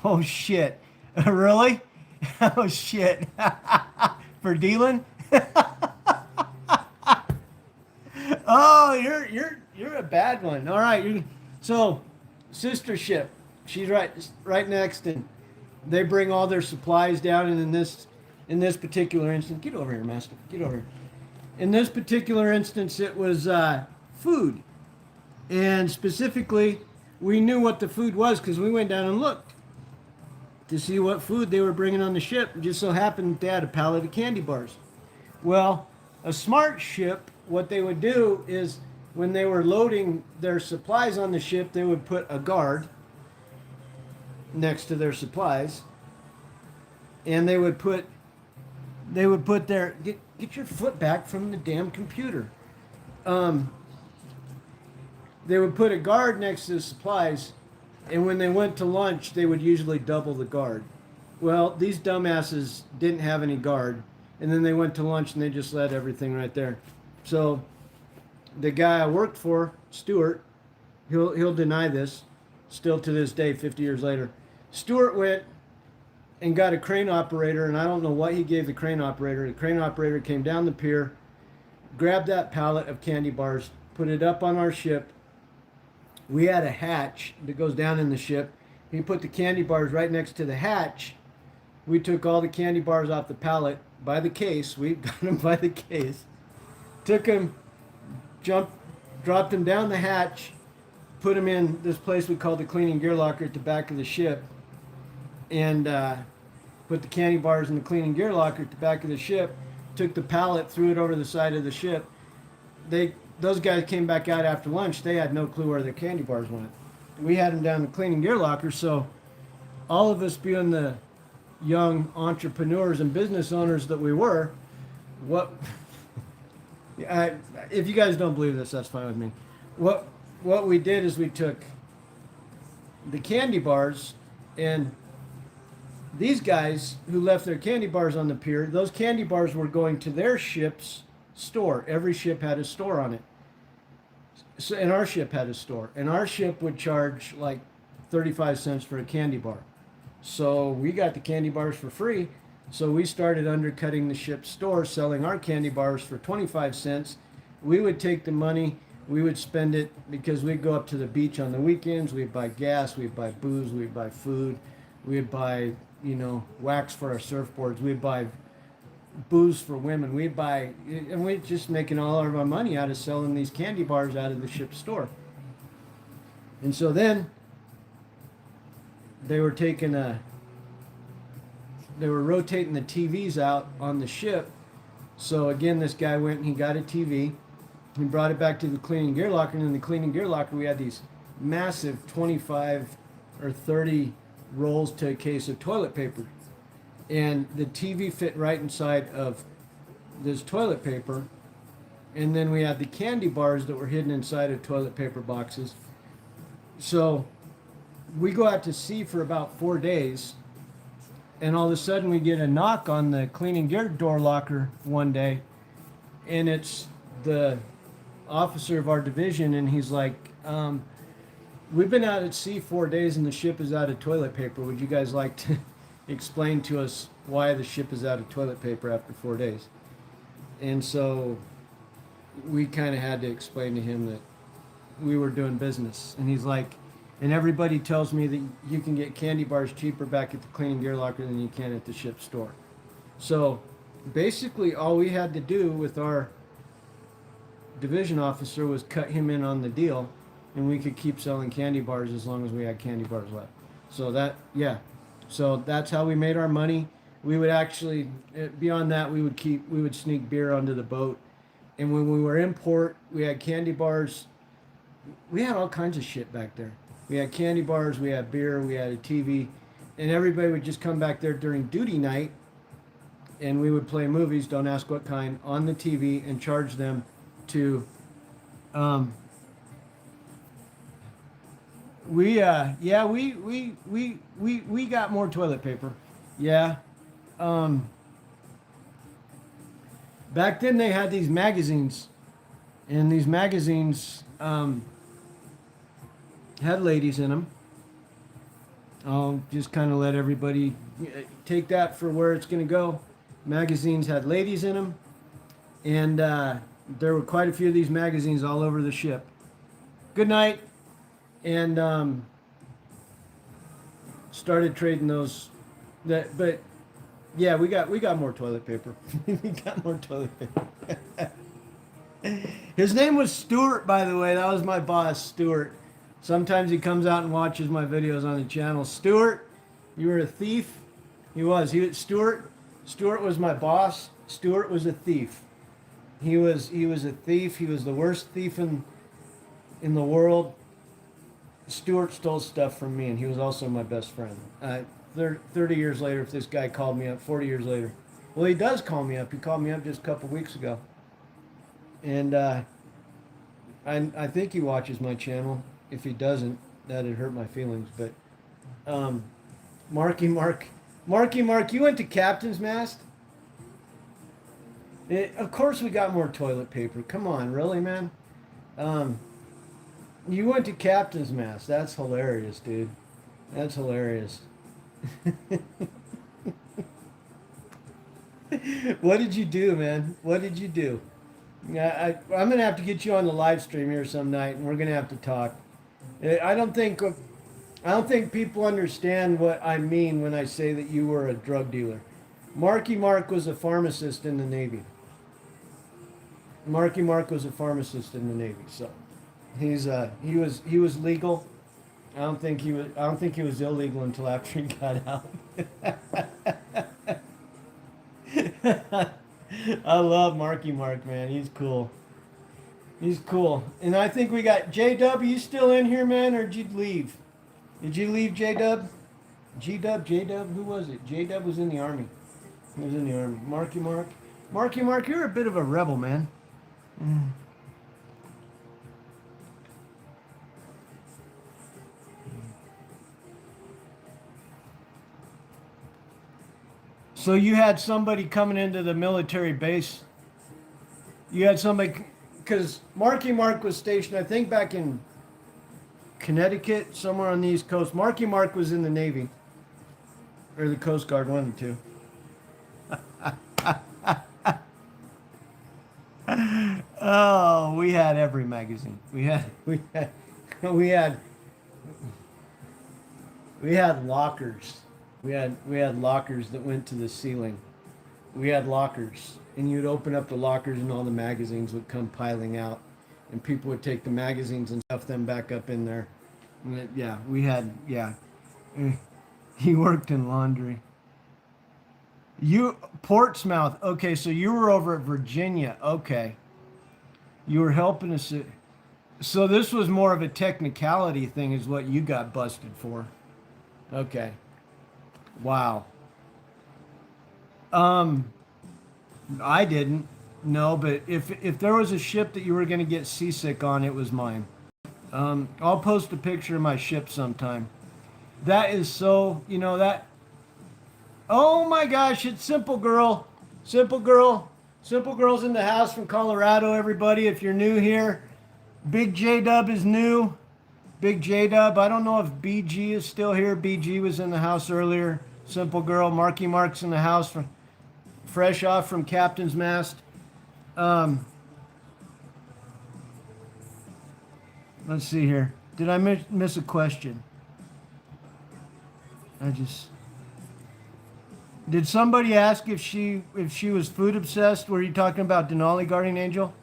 oh shit, really? Oh shit, for dealing? Oh, you're a bad one. All right, so sister ship, she's right next, and they bring all their supplies down, and in this particular instance, get over here, master, get over here. In this particular instance, it was food, and specifically, we knew what the food was because we went down and looked to see what food they were bringing on the ship. It just so happened they had a pallet of candy bars. Well, a smart ship, what they would do is when they were loading their supplies on the ship, they would put a guard next to their supplies, and they would put their get your foot back from the damn computer. They would put a guard next to the supplies, and when they went to lunch, they would usually double the guard. Well, these dumbasses didn't have any guard, and then they went to lunch and they just let everything right there. So the guy I worked for, Stuart, he'll deny this still to this day, 50 years later. Stuart went and got a crane operator, and I don't know what he gave the crane operator. The crane operator came down the pier, grabbed that pallet of candy bars, put it up on our ship. We had a hatch that goes down in the ship. He put the candy bars right next to the hatch. We took all the candy bars off the pallet by the case. We got them by the case. Took them, dropped them down the hatch, put them in this place we call the cleaning gear locker at the back of the ship, and put the candy bars in the cleaning gear locker at the back of the ship. Took the pallet, threw it over the side of the ship. Those guys came back out after lunch. They had no clue where their candy bars went. We had them down the cleaning gear locker, so all of us being the young entrepreneurs and business owners that we were, if you guys don't believe this, that's fine with me. What we did is we took the candy bars, and these guys who left their candy bars on the pier, those candy bars were going to their ship's store. Every ship had a store on it. So, and our ship had a store. And our ship would charge like 35 cents for a candy bar. So we got the candy bars for free. So we started undercutting the ship's store, selling our candy bars for 25 cents. We would take the money, we would spend it because we'd go up to the beach on the weekends. We'd buy gas, we'd buy booze, we'd buy food, we'd buy, wax for our surfboards. We'd buy booze for women. And we're just making all of our money out of selling these candy bars out of the ship's store. And so then they were rotating the TVs out on the ship. So again, this guy went and he got a TV. He brought it back to the cleaning gear locker, and in the cleaning gear locker we had these massive 25 or 30 rolls to a case of toilet paper. And the TV fit right inside of this toilet paper. And then we had the candy bars that were hidden inside of toilet paper boxes. So we go out to sea for about 4 days. And all of a sudden we get a knock on the cleaning gear door locker one day. And it's the officer of our division. And he's like, we've been out at sea 4 days and the ship is out of toilet paper. Would you guys like to explain to us why the ship is out of toilet paper after 4 days? And so we kind of had to explain to him that we were doing business. And he's like, and everybody tells me that you can get candy bars cheaper back at the cleaning gear locker than you can at the ship store. So basically all we had to do with our division officer was cut him in on the deal, and we could keep selling candy bars as long as we had candy bars left. So that's how we made our money. We would actually, beyond that, we would sneak beer onto the boat. And when we were in port, we had candy bars. We had all kinds of shit back there. We had candy bars, we had beer, we had a TV, and everybody would just come back there during duty night, and we would play movies, don't ask what kind, on the TV and charge them to, we got more toilet paper. Yeah. Back then they had these magazines, And these magazines had ladies in them. I'll just kind of let everybody take that for where it's going to go. Magazines had ladies in them, and there were quite a few of these magazines all over the ship. Good night, and started trading those. But yeah, we got more toilet paper. We got more toilet paper. His name was Stuart, by the way. That was my boss, Stuart. Sometimes he comes out and watches my videos on the channel. Stuart, you were a thief. He was. Stuart. Stuart was my boss. Stuart was a thief. He was a thief. He was the worst thief in the world. Stuart stole stuff from me, and he was also my best friend. 30 years later, if this guy called me up, 40 years later. Well, he does call me up. He called me up just a couple weeks ago. And I think he watches my channel. If he doesn't, that'd hurt my feelings. But Marky Mark, you went to Captain's Mast? Of course we got more toilet paper. Come on, really, man? You went to Captain's Mast. That's hilarious, dude. That's hilarious. What did you do, man? What did you do? I'm gonna have to get you on the live stream here some night, and we're gonna have to talk. I don't think people understand what I mean when I say that you were a drug dealer. Marky Mark was a pharmacist in the Navy. Marky Mark was a pharmacist in the Navy, so he was legal. I don't think he was illegal until after he got out. I love Marky Mark, man. He's cool. He's cool. And I think we got J-Dub. Are you still in here, man, or did you leave? Did you leave, J-Dub? G-Dub, J-Dub? Who was it? J-Dub was in the Army. He was in the Army. Marky Mark. Marky Mark, you're a bit of a rebel, man. Mm. So you had somebody coming into the military base. You had somebody, because Marky Mark was stationed, I think, back in Connecticut, somewhere on the East Coast. Marky Mark was in the Navy, or the Coast Guard, one of the two. Oh, we had every magazine. We had lockers. We had lockers that went to the ceiling. We had lockers, and you'd open up the lockers, and all the magazines would come piling out, and people would take the magazines and stuff them back up in there. Yeah, we had. Yeah, he worked in laundry. You Portsmouth. Okay, so you were over at Virginia. Okay, you were helping us. So this was more of a technicality thing, is what you got busted for. Okay. Wow. I didn't. No, but if there was a ship that you were going to get seasick on, it was mine. I'll post a picture of my ship sometime. That is so, that. Oh my gosh, it's Simple Girl. Simple Girl. Simple Girl's in the house from Colorado, everybody. If you're new here, Big J Dub is new. Big J Dub. I don't know if BG is still here. BG was in the house earlier. Simple Girl. Marky Mark's in the house, fresh off from Captain's Mast. Let's see here. Did I miss a question? Did somebody ask if she was food obsessed? Were you talking about Denali, Guardian Angel?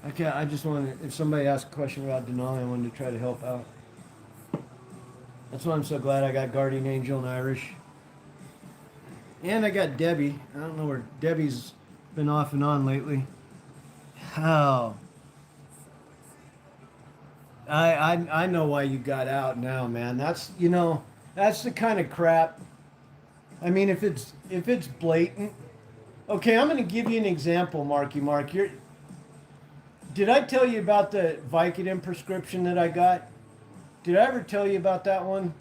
Okay, I just wanted, if somebody asked a question about Denali, I wanted to try to help out. That's why I'm so glad I got Guardian Angel and Irish. And I got Debbie. I don't know where Debbie's been off and on lately. Oh. I know why you got out now, man. That's that's the kind of crap. I mean, if it's blatant. Okay, I'm going to give you an example, Marky Mark. Did I tell you about the Vicodin prescription that I got? Did I ever tell you about that one,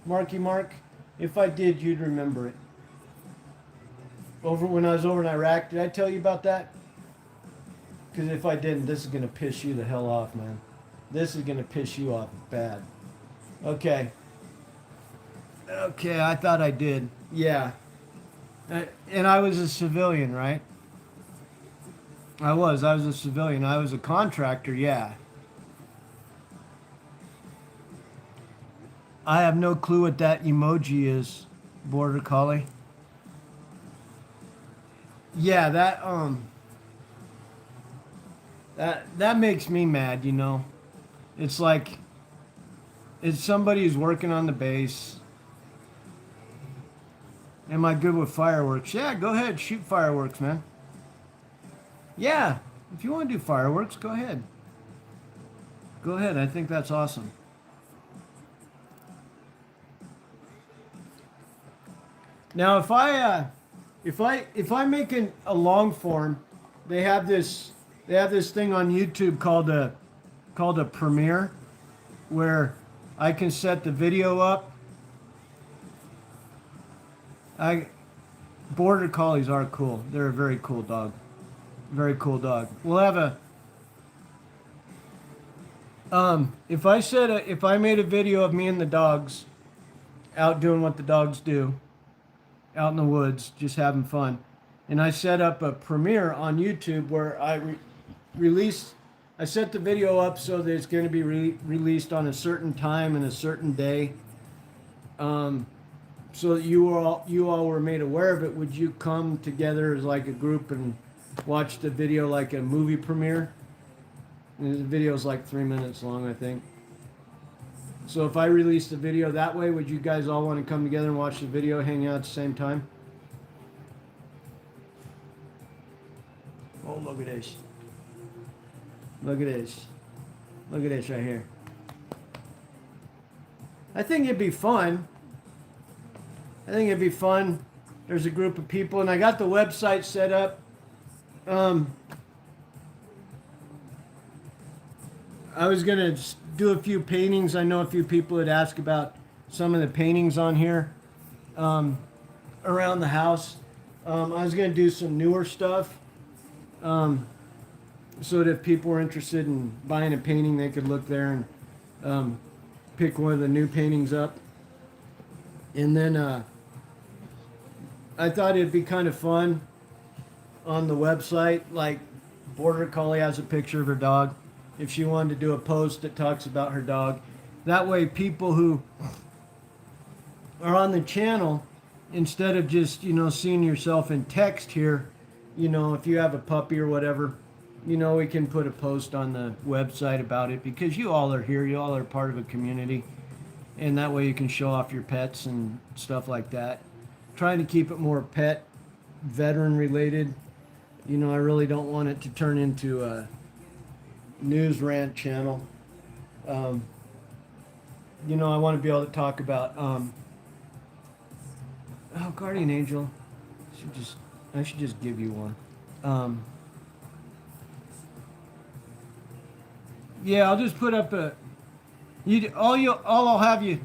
Marky Mark? If I did, you'd remember it. Over when I was over in Iraq, did I tell you about that? Because if I didn't, this is gonna piss you the hell off, man. This is gonna piss you off bad. Okay. Okay, I thought I did. Yeah. And I was a civilian, right? I was a civilian. I was a contractor, yeah. I have no clue what that emoji is, Border Collie. Yeah, that makes me mad, you know. It's like it's somebody who's working on the base. Am I good with fireworks? Yeah, go ahead, shoot fireworks, man. Yeah, if you want to do fireworks, go ahead. Go ahead. I think that's awesome. Now, if I make a long form, they have this thing on YouTube called a premiere, where I can set the video up. Border Collies are cool. They're a very cool dog. Very cool dog. We'll have a if I made a video of me and the dogs out doing what the dogs do, out in the woods, just having fun, and I set up a premiere on YouTube where I set the video up so that it's going to be released on a certain time and a certain day, so that you all were made aware of it. Would you come together as like a group and watch the video like a movie premiere? And the video is like 3 minutes long, I think. So if I release the video that way, would you guys all want to come together and watch the video, hang out at the same time? Oh, look at this. Look at this. Look at this right here. I think it'd be fun. There's a group of people, and I got the website set up. I was going to do a few paintings. I know a few people had asked about some of the paintings on here around the house. I was going to do some newer stuff so that if people were interested in buying a painting, they could look there and pick one of the new paintings up. And then I thought it'd be kind of fun on the website, like Border Collie has a picture of her dog. If she wanted to do a post that talks about her dog, that way people who are on the channel, instead of just, seeing yourself in text here, if you have a puppy or whatever, we can put a post on the website about it, because you all are here, you all are part of a community, and that way you can show off your pets and stuff like that. Trying to keep it more pet, veteran related. I really don't want it to turn into a news rant channel. I want to be able to talk about Guardian Angel. I should just give you one. Yeah, I'll just put up I'll have you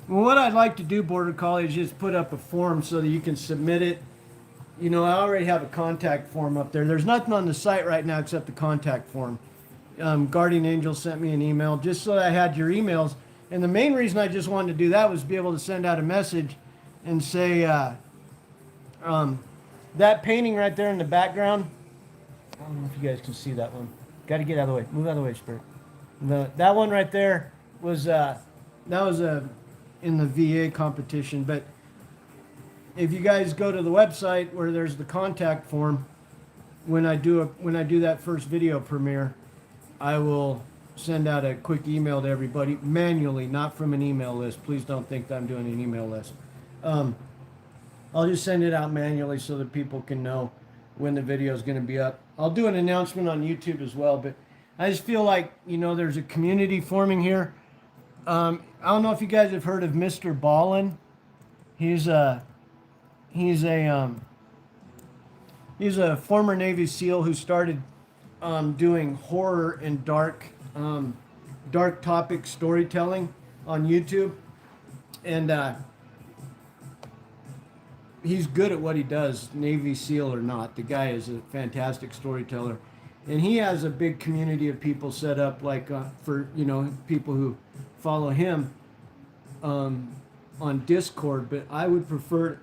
well, what I'd like to do, Border Collie, is just put up a form so that you can submit it. I already have a contact form up there. There's nothing on the site right now except the contact form. Guardian Angel sent me an email just so that I had your emails. And the main reason I just wanted to do that was be able to send out a message and say, that painting right there in the background, I don't know if you guys can see that one. Got to get out of the way. Move out of the way, Spirit. That one right there was in the VA competition. But if you guys go to the website where there's the contact form, when I do that first video premiere, I will send out a quick email to everybody manually, not from an email list. Please don't think that I'm doing an email list. I'll just send it out manually so that people can know when the video is going to be up. I'll do an announcement on YouTube as well, but I just feel like, there's a community forming here. I don't know if you guys have heard of Mr. Ballin. He's a former Navy SEAL who started doing horror and dark dark topic storytelling on YouTube, and he's good at what he does, Navy SEAL or not. The guy is a fantastic storyteller, and he has a big community of people set up, like for people who follow him on Discord. But I would prefer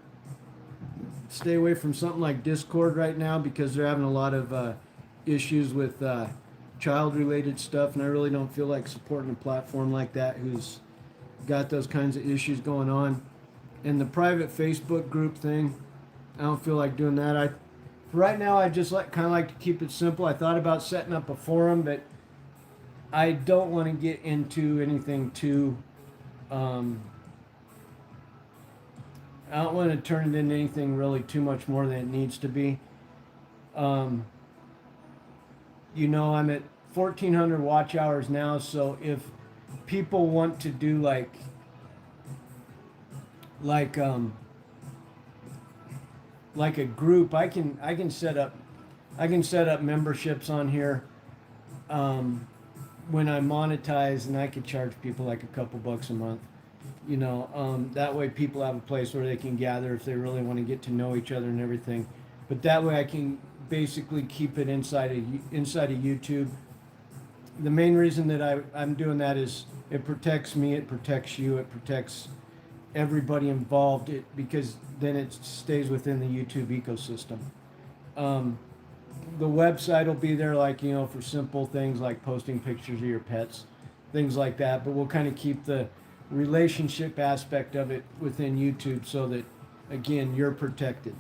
stay away from something like Discord right now because they're having a lot of issues with child-related stuff, and I really don't feel like supporting a platform like that who's got those kinds of issues going on. And the private Facebook group thing, I don't feel like doing that. Right now I just kind of like to keep it simple. I thought about setting up a forum, but I don't want to get into anything too. I don't want to turn it into anything really too much more than it needs to be. I'm at 1,400 watch hours now, so if people want to do like a group, I can set up memberships on here when I monetize, and I could charge people like a couple bucks a month. That way people have a place where they can gather if they really want to get to know each other and everything. But that way I can basically keep it inside of YouTube. The main reason that I'm doing that is it protects me, it protects you, it protects everybody involved, because then it stays within the YouTube ecosystem. The website will be there, for simple things like posting pictures of your pets, things like that. But we'll kind of keep the relationship aspect of it within YouTube so that, again, you're protected.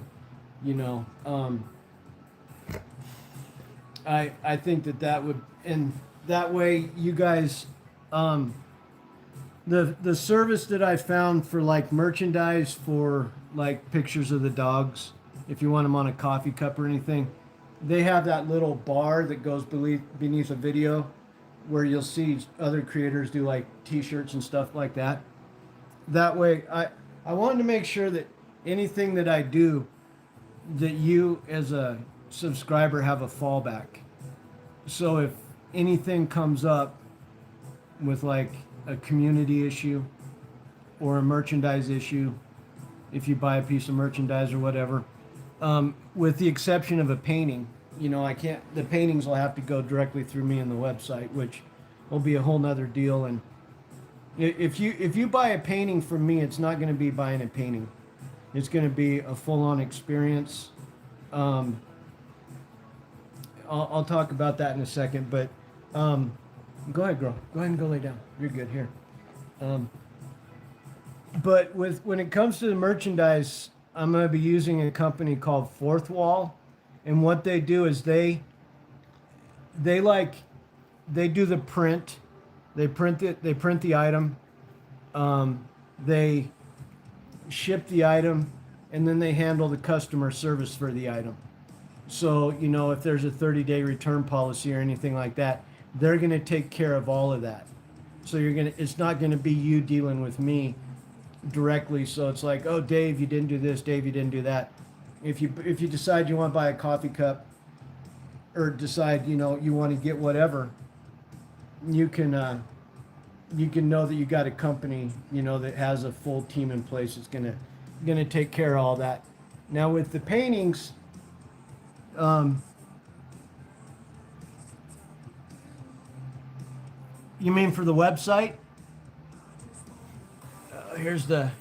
I think that would, and that way you guys, the service that I found for like merchandise for like pictures of the dogs, if you want them on a coffee cup or anything, they have that little bar that goes beneath a video where you'll see other creators do like t-shirts and stuff like that. That way I wanted to make sure that anything that I do, that you as a subscriber have a fallback. So if anything comes up with like a community issue or a merchandise issue, if you buy a piece of merchandise or whatever, with the exception of a painting, the paintings will have to go directly through me on the website, which will be a whole nother deal. And if you buy a painting from me, it's not going to be buying a painting. It's going to be a full-on experience. I'll talk about that in a second, but go ahead, girl. Go ahead and go lay down. You're good here. But when it comes to the merchandise, I'm going to be using a company called Fourth Wall, and what they do is they do the print. They print the item. They ship the item, and then they handle the customer service for the item. So, if there's a 30-day return policy or anything like that, they're going to take care of all of that. So it's not going to be you dealing with me directly. So it's like, oh, Dave, you didn't do this. Dave, you didn't do that. If you decide you want to buy a coffee cup, or decide you want to get whatever, you can know that you got a company that has a full team in place that's gonna take care of all that. Now with the paintings, you mean for the website? Here's the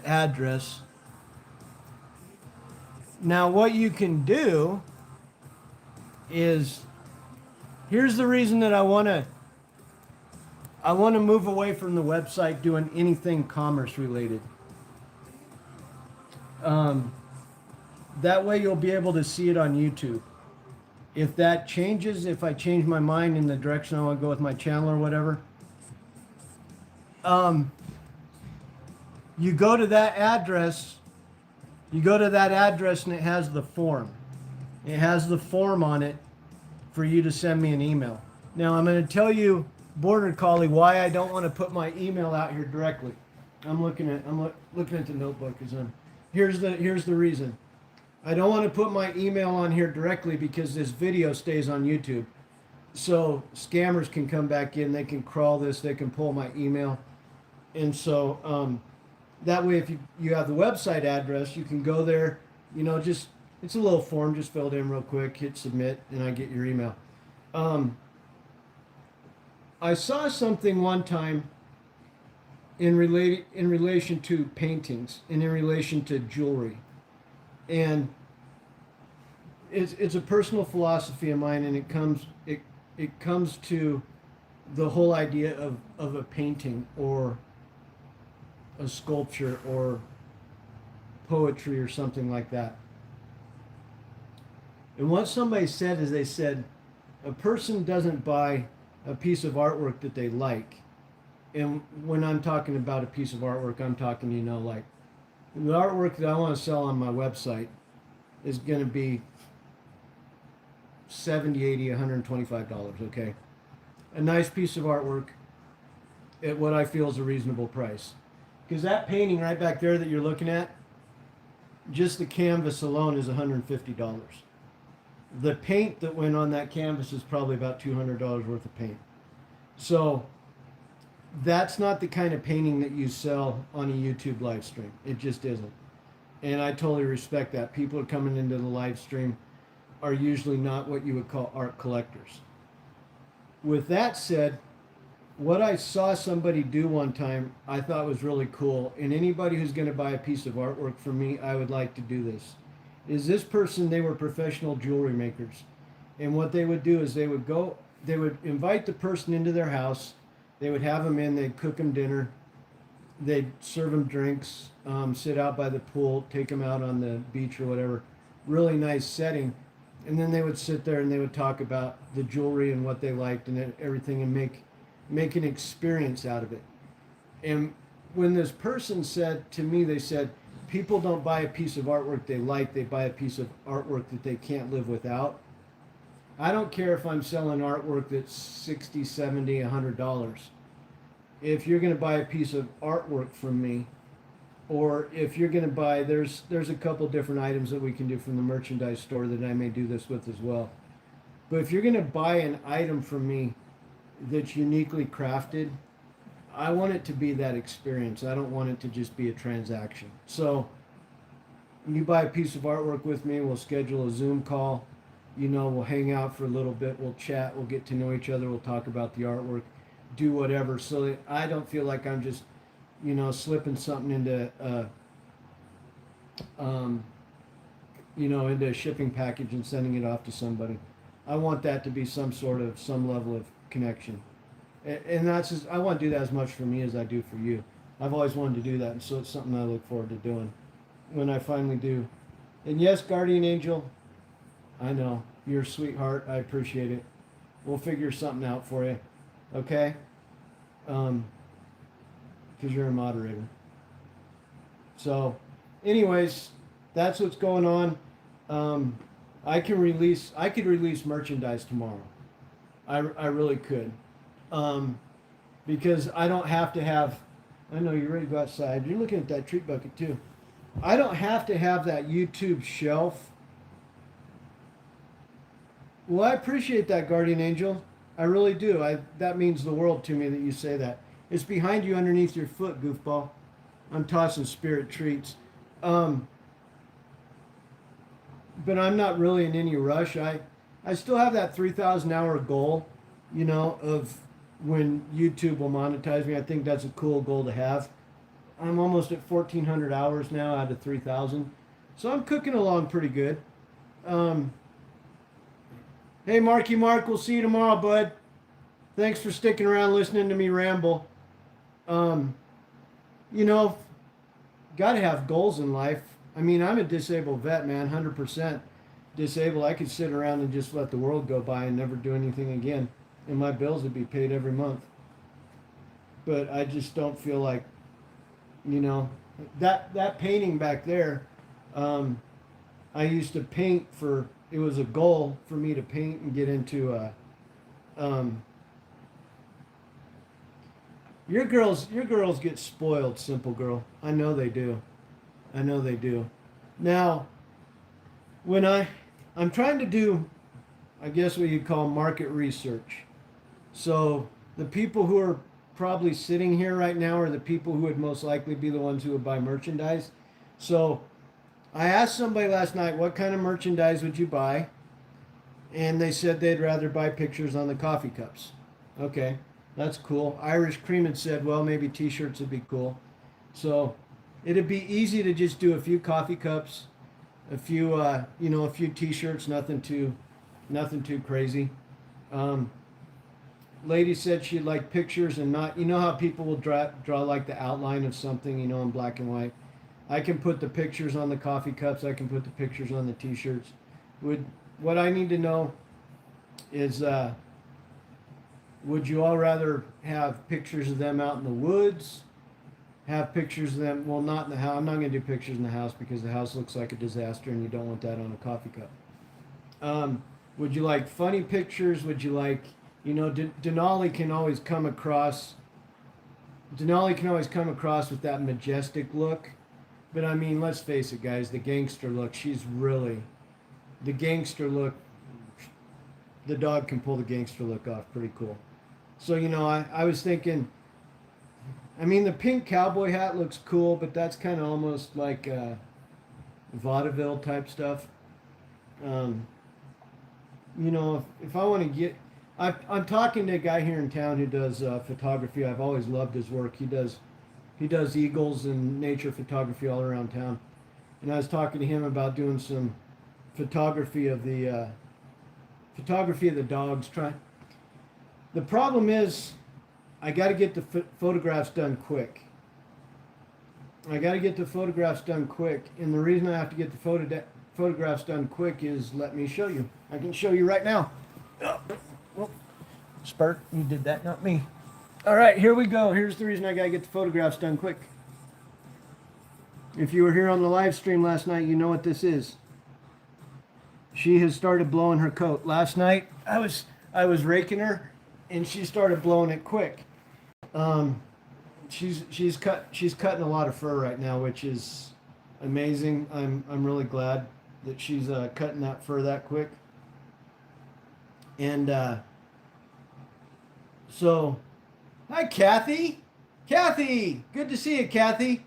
address. Now what you can do is, here's the reason that I want to move away from the website doing anything commerce related. That way you'll be able to see it on YouTube. If that changes, if I change my mind in the direction I want to go with my channel or whatever, you go to that address, and it has the form. It has the form on it for you to send me an email. Now I'm going to tell you, Border Collie, why I don't want to put my email out here directly. I'm looking at the notebook. Here's the reason. I don't want to put my email on here directly because this video stays on YouTube. So scammers can come back in, they can crawl this, they can pull my email. And so that way, if you have the website address, you can go there, just, it's a little form, just fill it in real quick, hit submit, and I get your email. I saw something one time in relation to paintings and in relation to jewelry. And it's a personal philosophy of mine, and it comes to the whole idea of a painting or a sculpture or poetry or something like that. And what somebody said is, they said a person doesn't buy a piece of artwork that they like. And when I'm talking about a piece of artwork, I'm talking, like the artwork that I want to sell on my website is going to be $70, $80, $125, okay? A nice piece of artwork at what I feel is a reasonable price. Because that painting right back there that you're looking at, just the canvas alone is $150. The paint that went on that canvas is probably about $200 worth of paint. So that's not the kind of painting that you sell on a YouTube live stream. It just isn't. And I totally respect that. People are coming into the live stream are usually not what you would call art collectors. With that said, what I saw somebody do one time, I thought was really cool. And anybody who's going to buy a piece of artwork from me, I would like to do this. Is this person, they were professional jewelry makers. And what they would do is they would invite the person into their house. They would have them in, they'd cook them dinner. They'd serve them drinks, sit out by the pool, take them out on the beach or whatever. Really nice setting. And then they would sit there and they would talk about the jewelry and what they liked and everything, and make an experience out of it. And when this person said to me, they said, people don't buy a piece of artwork they like, they buy a piece of artwork that they can't live without. I don't care if I'm selling artwork that's $60, $70, $100. If you're going to buy a piece of artwork from me, or if you're going to buy, there's a couple different items that we can do from the merchandise store that I may do this with as well. But if you're going to buy an item from me that's uniquely crafted, I want it to be that experience. I don't want it to just be a transaction. So you buy a piece of artwork with me, we'll schedule a Zoom call. We'll hang out for a little bit, we'll chat, we'll get to know each other, we'll talk about the artwork, do whatever, so that I don't feel like I'm just, slipping something into, into a shipping package and sending it off to somebody. I want that to be some level of connection. And that's just, I want to do that as much for me as I do for you. I've always wanted to do that, and so it's something I look forward to doing when I finally do. And yes, Guardian Angel, I know, you're a sweetheart. I appreciate it. We'll figure something out for you, okay? Because you're a moderator. So, anyways, that's what's going on. I could release merchandise tomorrow. I really could. Because I don't have to have, I know you're ready to go outside. You're looking at that treat bucket too. I don't have to have that YouTube shelf. Well, I appreciate that, Guardian Angel. I really do. That means the world to me that you say that. It's behind you underneath your foot, goofball. I'm tossing spirit treats. But I'm not really in any rush. I still have that 3,000 hour goal, of when YouTube will monetize me. I think that's a cool goal to have. I'm almost at 1,400 hours now out of 3,000. So I'm cooking along pretty good. Hey, Marky Mark, we'll see you tomorrow, bud. Thanks for sticking around listening to me ramble. Got to have goals in life. I mean, I'm a disabled vet, man, 100% disabled. I could sit around and just let the world go by and never do anything again, and my bills would be paid every month. But I just don't feel like, that painting back there, I used to paint it was a goal for me to paint and get into your girls get spoiled, simple girl. I know they do. Now, when I'm trying to do, I guess what you'd call market research. So the people who are probably sitting here right now are the people who would most likely be the ones who would buy merchandise. So I asked somebody last night, what kind of merchandise would you buy? And they said they'd rather buy pictures on the coffee cups. Okay, that's cool. Irish Cream had said, well, maybe t-shirts would be cool. So it'd be easy to just do a few coffee cups, a few, a few t-shirts, nothing too crazy. Um, Lady said she'd like pictures and not, you know how people will draw like the outline of something, in black and white. I can put the pictures on the coffee cups. I can put the pictures on the t-shirts. What I need to know is, would you all rather have pictures of them out in the woods? Have pictures of them, well, not in the house. I'm not going to do pictures in the house because the house looks like a disaster and you don't want that on a coffee cup. Would you like funny pictures? Would you like, Denali can always come across with that majestic look. But I mean, let's face it, guys, the gangster look, the gangster look, the dog can pull the gangster look off pretty cool. So, I was thinking, I mean, the pink cowboy hat looks cool, but that's kind of almost like vaudeville type stuff. If I want to I'm talking to a guy here in town who does photography. I've always loved his work. He does eagles and nature photography all around town. And I was talking to him about doing some photography of the dogs. The problem is, I got to get the photographs done quick. And the reason I have to get the photographs done quick is, let me show you. I can show you right now. Oh, Spurt, you did that, not me. All right, here we go. Here's the reason I got to get the photographs done quick. If you were here on the live stream last night, you know what this is. She has started blowing her coat. Last night, I was raking her, and she started blowing it quick. She's cutting a lot of fur right now, which is amazing. I'm really glad that she's cutting that fur that quick. And so, hi Kathy. Kathy, good to see you, Kathy.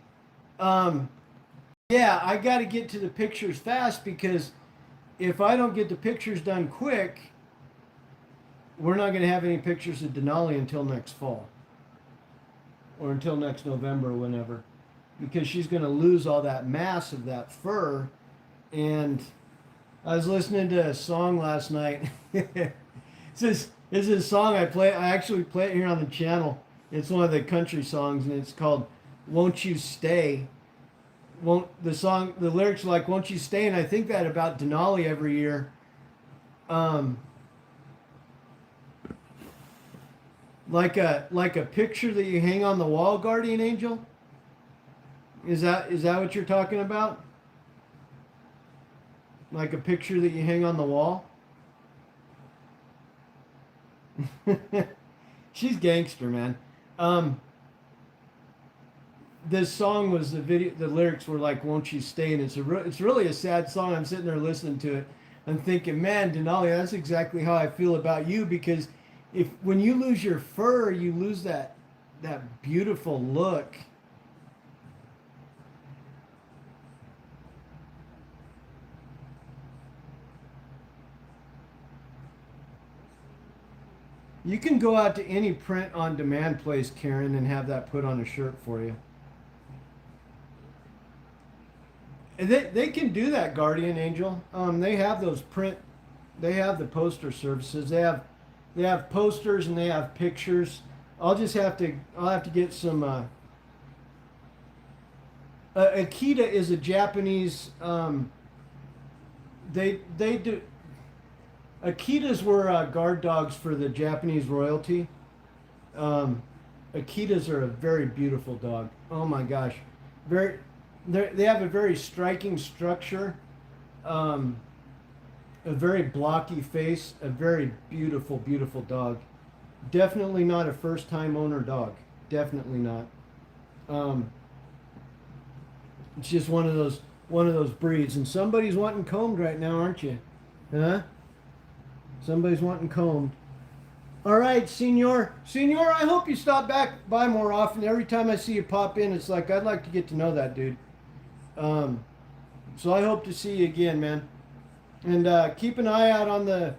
Yeah, I got to get to the pictures fast because if I don't get the pictures done quick, we're not going to have any pictures of Denali until next fall. Or until next November or whenever. Because she's going to lose all that mass of that fur. And I was listening to a song last night. This is a song I actually play it here on the channel. It's one of the country songs, and it's called "Won't You Stay." The lyrics are like "Won't you stay," and I think that about Denali every year. Like a picture that you hang on the wall, guardian angel. Is that what you're talking about? Like a picture that you hang on the wall? She's gangster, man. This song was the lyrics were like "Won't you stay," and it's really a sad song. I'm sitting there listening to it. I'm thinking, man, Denali, that's exactly how I feel about you, because when you lose your fur, you lose that beautiful look. You can go out to any print on demand place, Karen, and have that put on a shirt for you. And they can do that, Guardian Angel. They have those they have the poster services. They have posters and they have pictures. I'll have to get some. Akita is a Japanese. They do. Akitas were guard dogs for the Japanese royalty. Akitas are a very beautiful dog. Oh my gosh, they have a very striking structure, a very blocky face, a very beautiful, beautiful dog. Definitely not a first-time owner dog. Definitely not. It's just one of one of those breeds. And somebody's wanting combed right now, aren't you? Huh? Somebody's wanting combed. All right, Senor. Senor, I hope you stop back by more often. Every time I see you pop in, it's like I'd like to get to know that dude. So I hope to see you again, man. And keep an eye out on the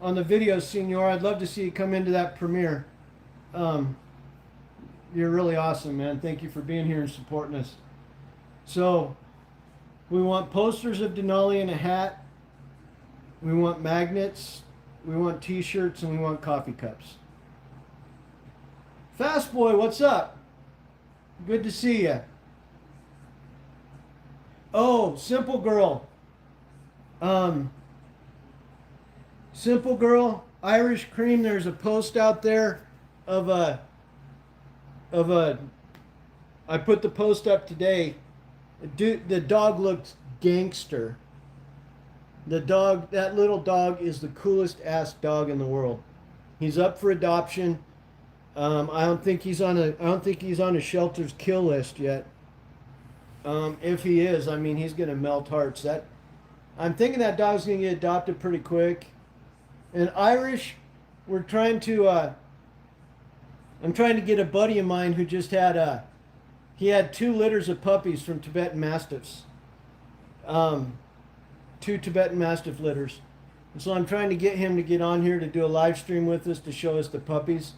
videos, Senor. I'd love to see you come into that premiere. Um, you're really awesome, man. Thank you for being here and supporting us. So we want posters of Denali in a hat. We want magnets. We want t-shirts, and we want coffee cups. Fast Boy, what's up? Good to see you. Oh, Simple Girl. Simple Girl, Irish Cream. There's a post out there of a I put the post up today. The dog looked gangster. The dog, that little dog, is the coolest ass dog in the world. He's up for adoption. I don't think he's on a shelter's kill list yet. If he is, I mean, he's gonna melt hearts. I'm thinking that dog's gonna get adopted pretty quick. And Irish, we're trying to. I'm trying to get a buddy of mine who just had he had 2 litters of puppies from Tibetan Mastiffs. 2 Tibetan Mastiff litters. And so I'm trying to get him to get on here to do a live stream with us to show us the puppies.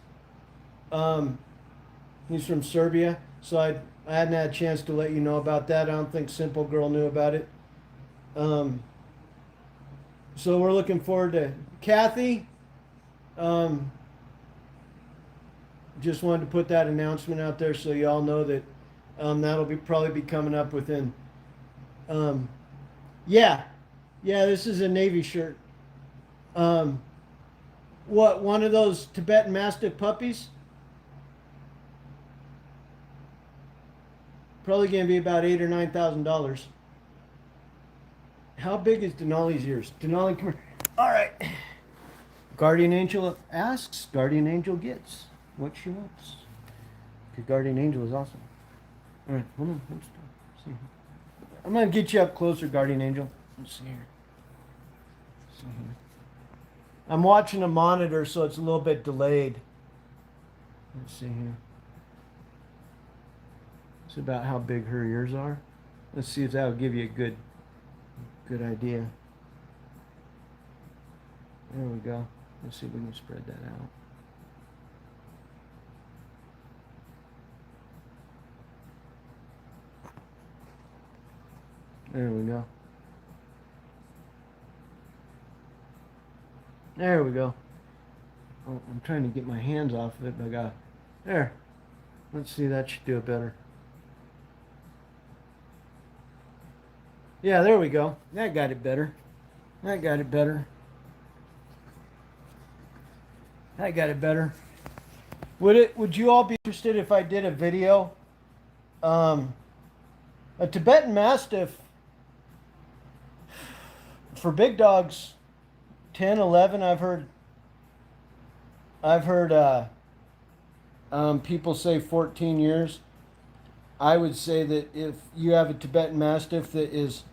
He's from Serbia, so I hadn't had a chance to let you know about that. I don't think Simple Girl knew about it. So we're looking forward to Kathy. Just wanted to put that announcement out there so y'all know that that'll probably be coming up within. Yeah, this is a Navy shirt. What, one of those Tibetan Mastiff puppies? Probably gonna be about $8,000 or $9,000. How big is Denali's ears? Denali, come here. All right. Guardian Angel asks, Guardian Angel gets what she wants. Because Guardian Angel is awesome. All right, hold on. Let's see. I'm gonna get you up closer, Guardian Angel. Let's see here. Let's see here. I'm watching a monitor, so it's a little bit delayed. Let's see here. It's about how big her ears are. Let's see if that'll give you a good idea. There we go. Let's see if we can spread that out. There we go. There we go. Oh, I'm trying to get my hands off of it, but I got there. Let's see, that should do it better. Yeah, there we go. That got it better. That got it better. That got it better. Would you all be interested if I did a video? A Tibetan Mastiff for big dogs, 10, 11. I've heard people say 14 years. I would say that if you have a Tibetan Mastiff that is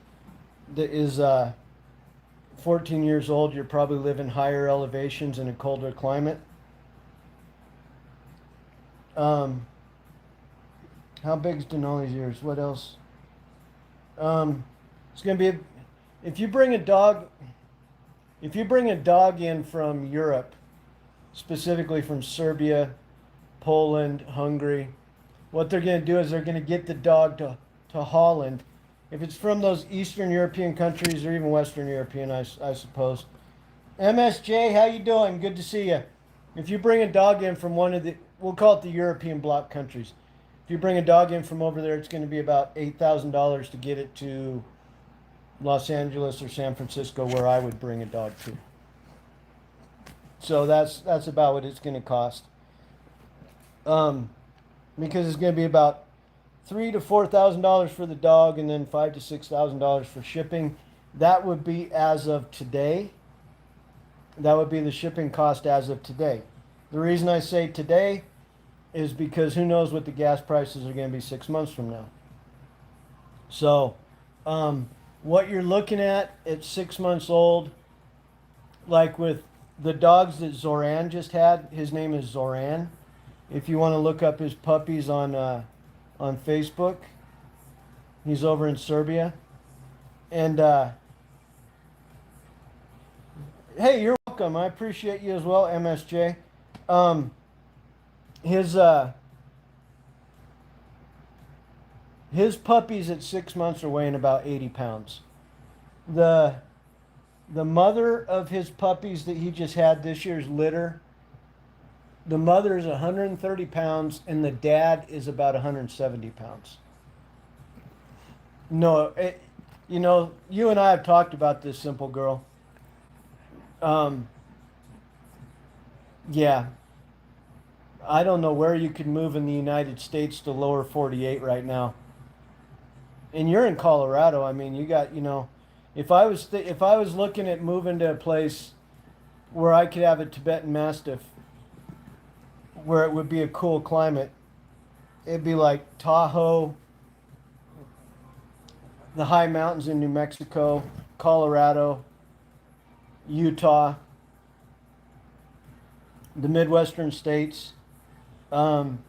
14 years old, you're probably living higher elevations in a colder climate. How big is Denali's ears? What else? It's gonna be if you bring a dog in from Europe, specifically from Serbia, Poland, Hungary, what they're going to do is they're going to get the dog to Holland. If it's from those Eastern European countries or even Western European, I suppose. MSJ, how you doing? Good to see you. If you bring a dog in from one of the, we'll call it the European bloc countries. If you bring a dog in from over there, it's going to be about $8,000 to get it to Los Angeles or San Francisco, where I would bring a dog to. So that's about what it's going to cost. Because it's going to be about $3,000 to $4,000 for the dog, and then $5,000 to $6,000 for shipping. That would be as of today. That would be the shipping cost as of today. The reason I say today is because who knows what the gas prices are going to be 6 months from now. So What you're looking at 6 months old, like with the dogs that Zoran just had, his name is Zoran. If you want to look up his puppies on Facebook, he's over in Serbia. And hey, you're welcome. I appreciate you as well, MSJ. Um, his his puppies at 6 months are weighing about 80 pounds. The the mother of his puppies that he just had this year's litter, the mother is 130 pounds and the dad is about 170 pounds. No, you and I have talked about this, simple girl. Um, yeah, I don't know where you could move in the United States to lower 48 right now. And you're in Colorado. I mean, you got, if I was looking at moving to a place where I could have a Tibetan Mastiff, where it would be a cool climate, it'd be like Tahoe, the high mountains in New Mexico, Colorado, Utah, the Midwestern states. Um,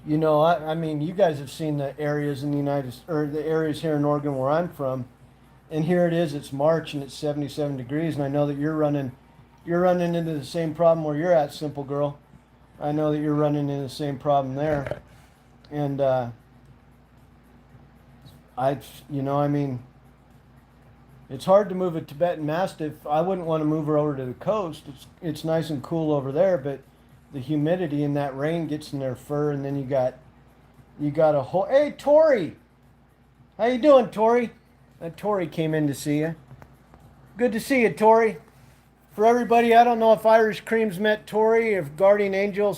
I mean, you guys have seen the areas in the or the areas here in Oregon where I'm from, and here it is. It's March and it's 77 degrees, and I know that you're running into the same problem where you're at, simple girl. I know that you're running into the same problem there, and I mean, it's hard to move a Tibetan Mastiff. I wouldn't want to move her over to the coast. It's nice and cool over there, but the humidity and that rain gets in their fur, and then you got a whole. Hey, Tori, how you doing, Tori? Tori came in to see you. Good to see you, Tori. For everybody, I don't know if Irish Creams met Tori, if Guardian Angel,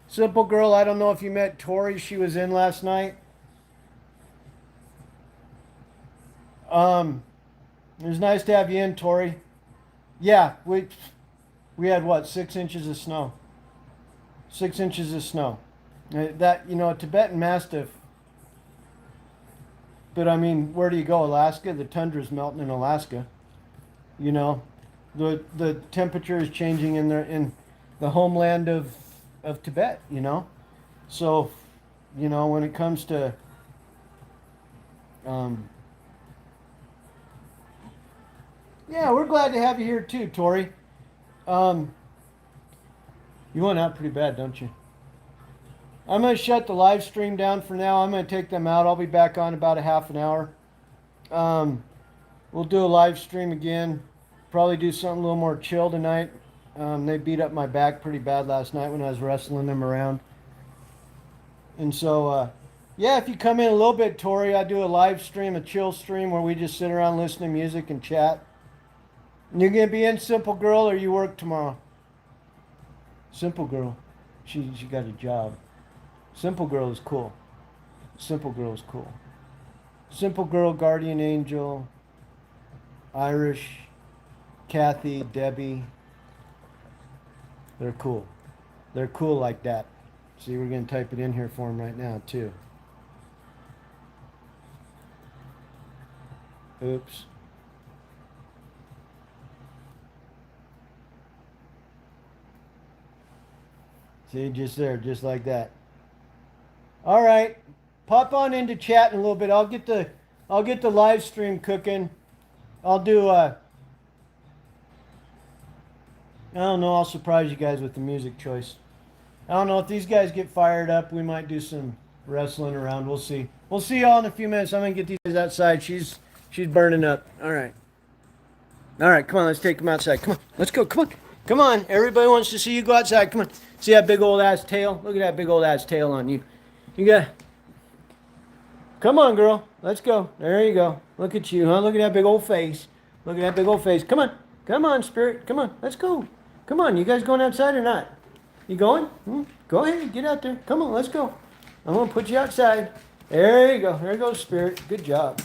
Simple Girl. I don't know if you met Tori. She was in last night. It was nice to have you in, Tori. Yeah, we had what, 6 inches of snow. 6 inches of snow. A Tibetan Mastiff. But I mean, where do you go? Alaska? The tundra's melting in Alaska. You know, the temperature is changing in the homeland of Tibet. So, when it comes to yeah, we're glad to have you here too, Tori. Um, you went out pretty bad, don't you? I'm going to shut the live stream down for now. I'm going to take them out. I'll be back on about a half an hour. We'll do a live stream again. Probably do something a little more chill tonight. They beat up my back pretty bad last night when I was wrestling them around. And so, yeah, if you come in a little bit, Tori, I do a live stream, a chill stream where we just sit around listening to music and chat. You're going to be in, Simple Girl, or you work tomorrow? Simple Girl. She got a job. Simple Girl is cool. Simple Girl is cool. Simple Girl, Guardian Angel, Irish, Kathy, Debbie. They're cool. They're cool like that. See, we're going to type it in here for them right now, too. Oops. See, just there, just like that. All right, pop on into chat in a little bit. I'll get the live stream cooking. I'll do I don't know. I'll surprise you guys with the music choice. I don't know if these guys get fired up. We might do some wrestling around. We'll see. We'll see y'all in a few minutes. I'm gonna get these guys outside. She's burning up. All right. All right. Come on. Let's take them outside. Come on. Let's go. Come on. Come on. Everybody wants to see you go outside. Come on. See that big old ass tail? Look at that big old ass tail on you. You got. Come on, girl. Let's go. There you go. Look at you, huh? Look at that big old face. Look at that big old face. Come on. Come on, Spirit. Come on. Let's go. Come on. You guys going outside or not? You going? Go ahead. Get out there. Come on. Let's go. I'm going to put you outside. There you go. There goes Spirit. Good job.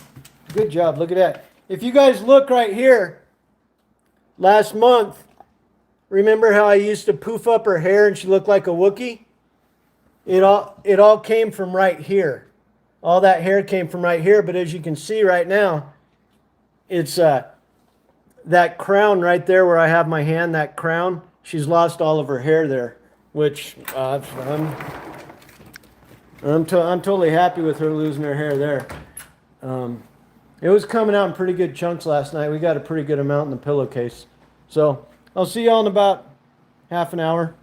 Good job. Look at that. If you guys look right here, last month, remember how I used to poof up her hair and she looked like a Wookiee? It all came from right here. all that hair came from right here. But as you can see right now, it's that crown right there where I have my hand, that crown, she's lost all of her hair there, which I'm totally happy with her losing her hair there. It was coming out in pretty good chunks last night. We got a pretty good amount in the pillowcase. So I'll see y'all in about half an hour.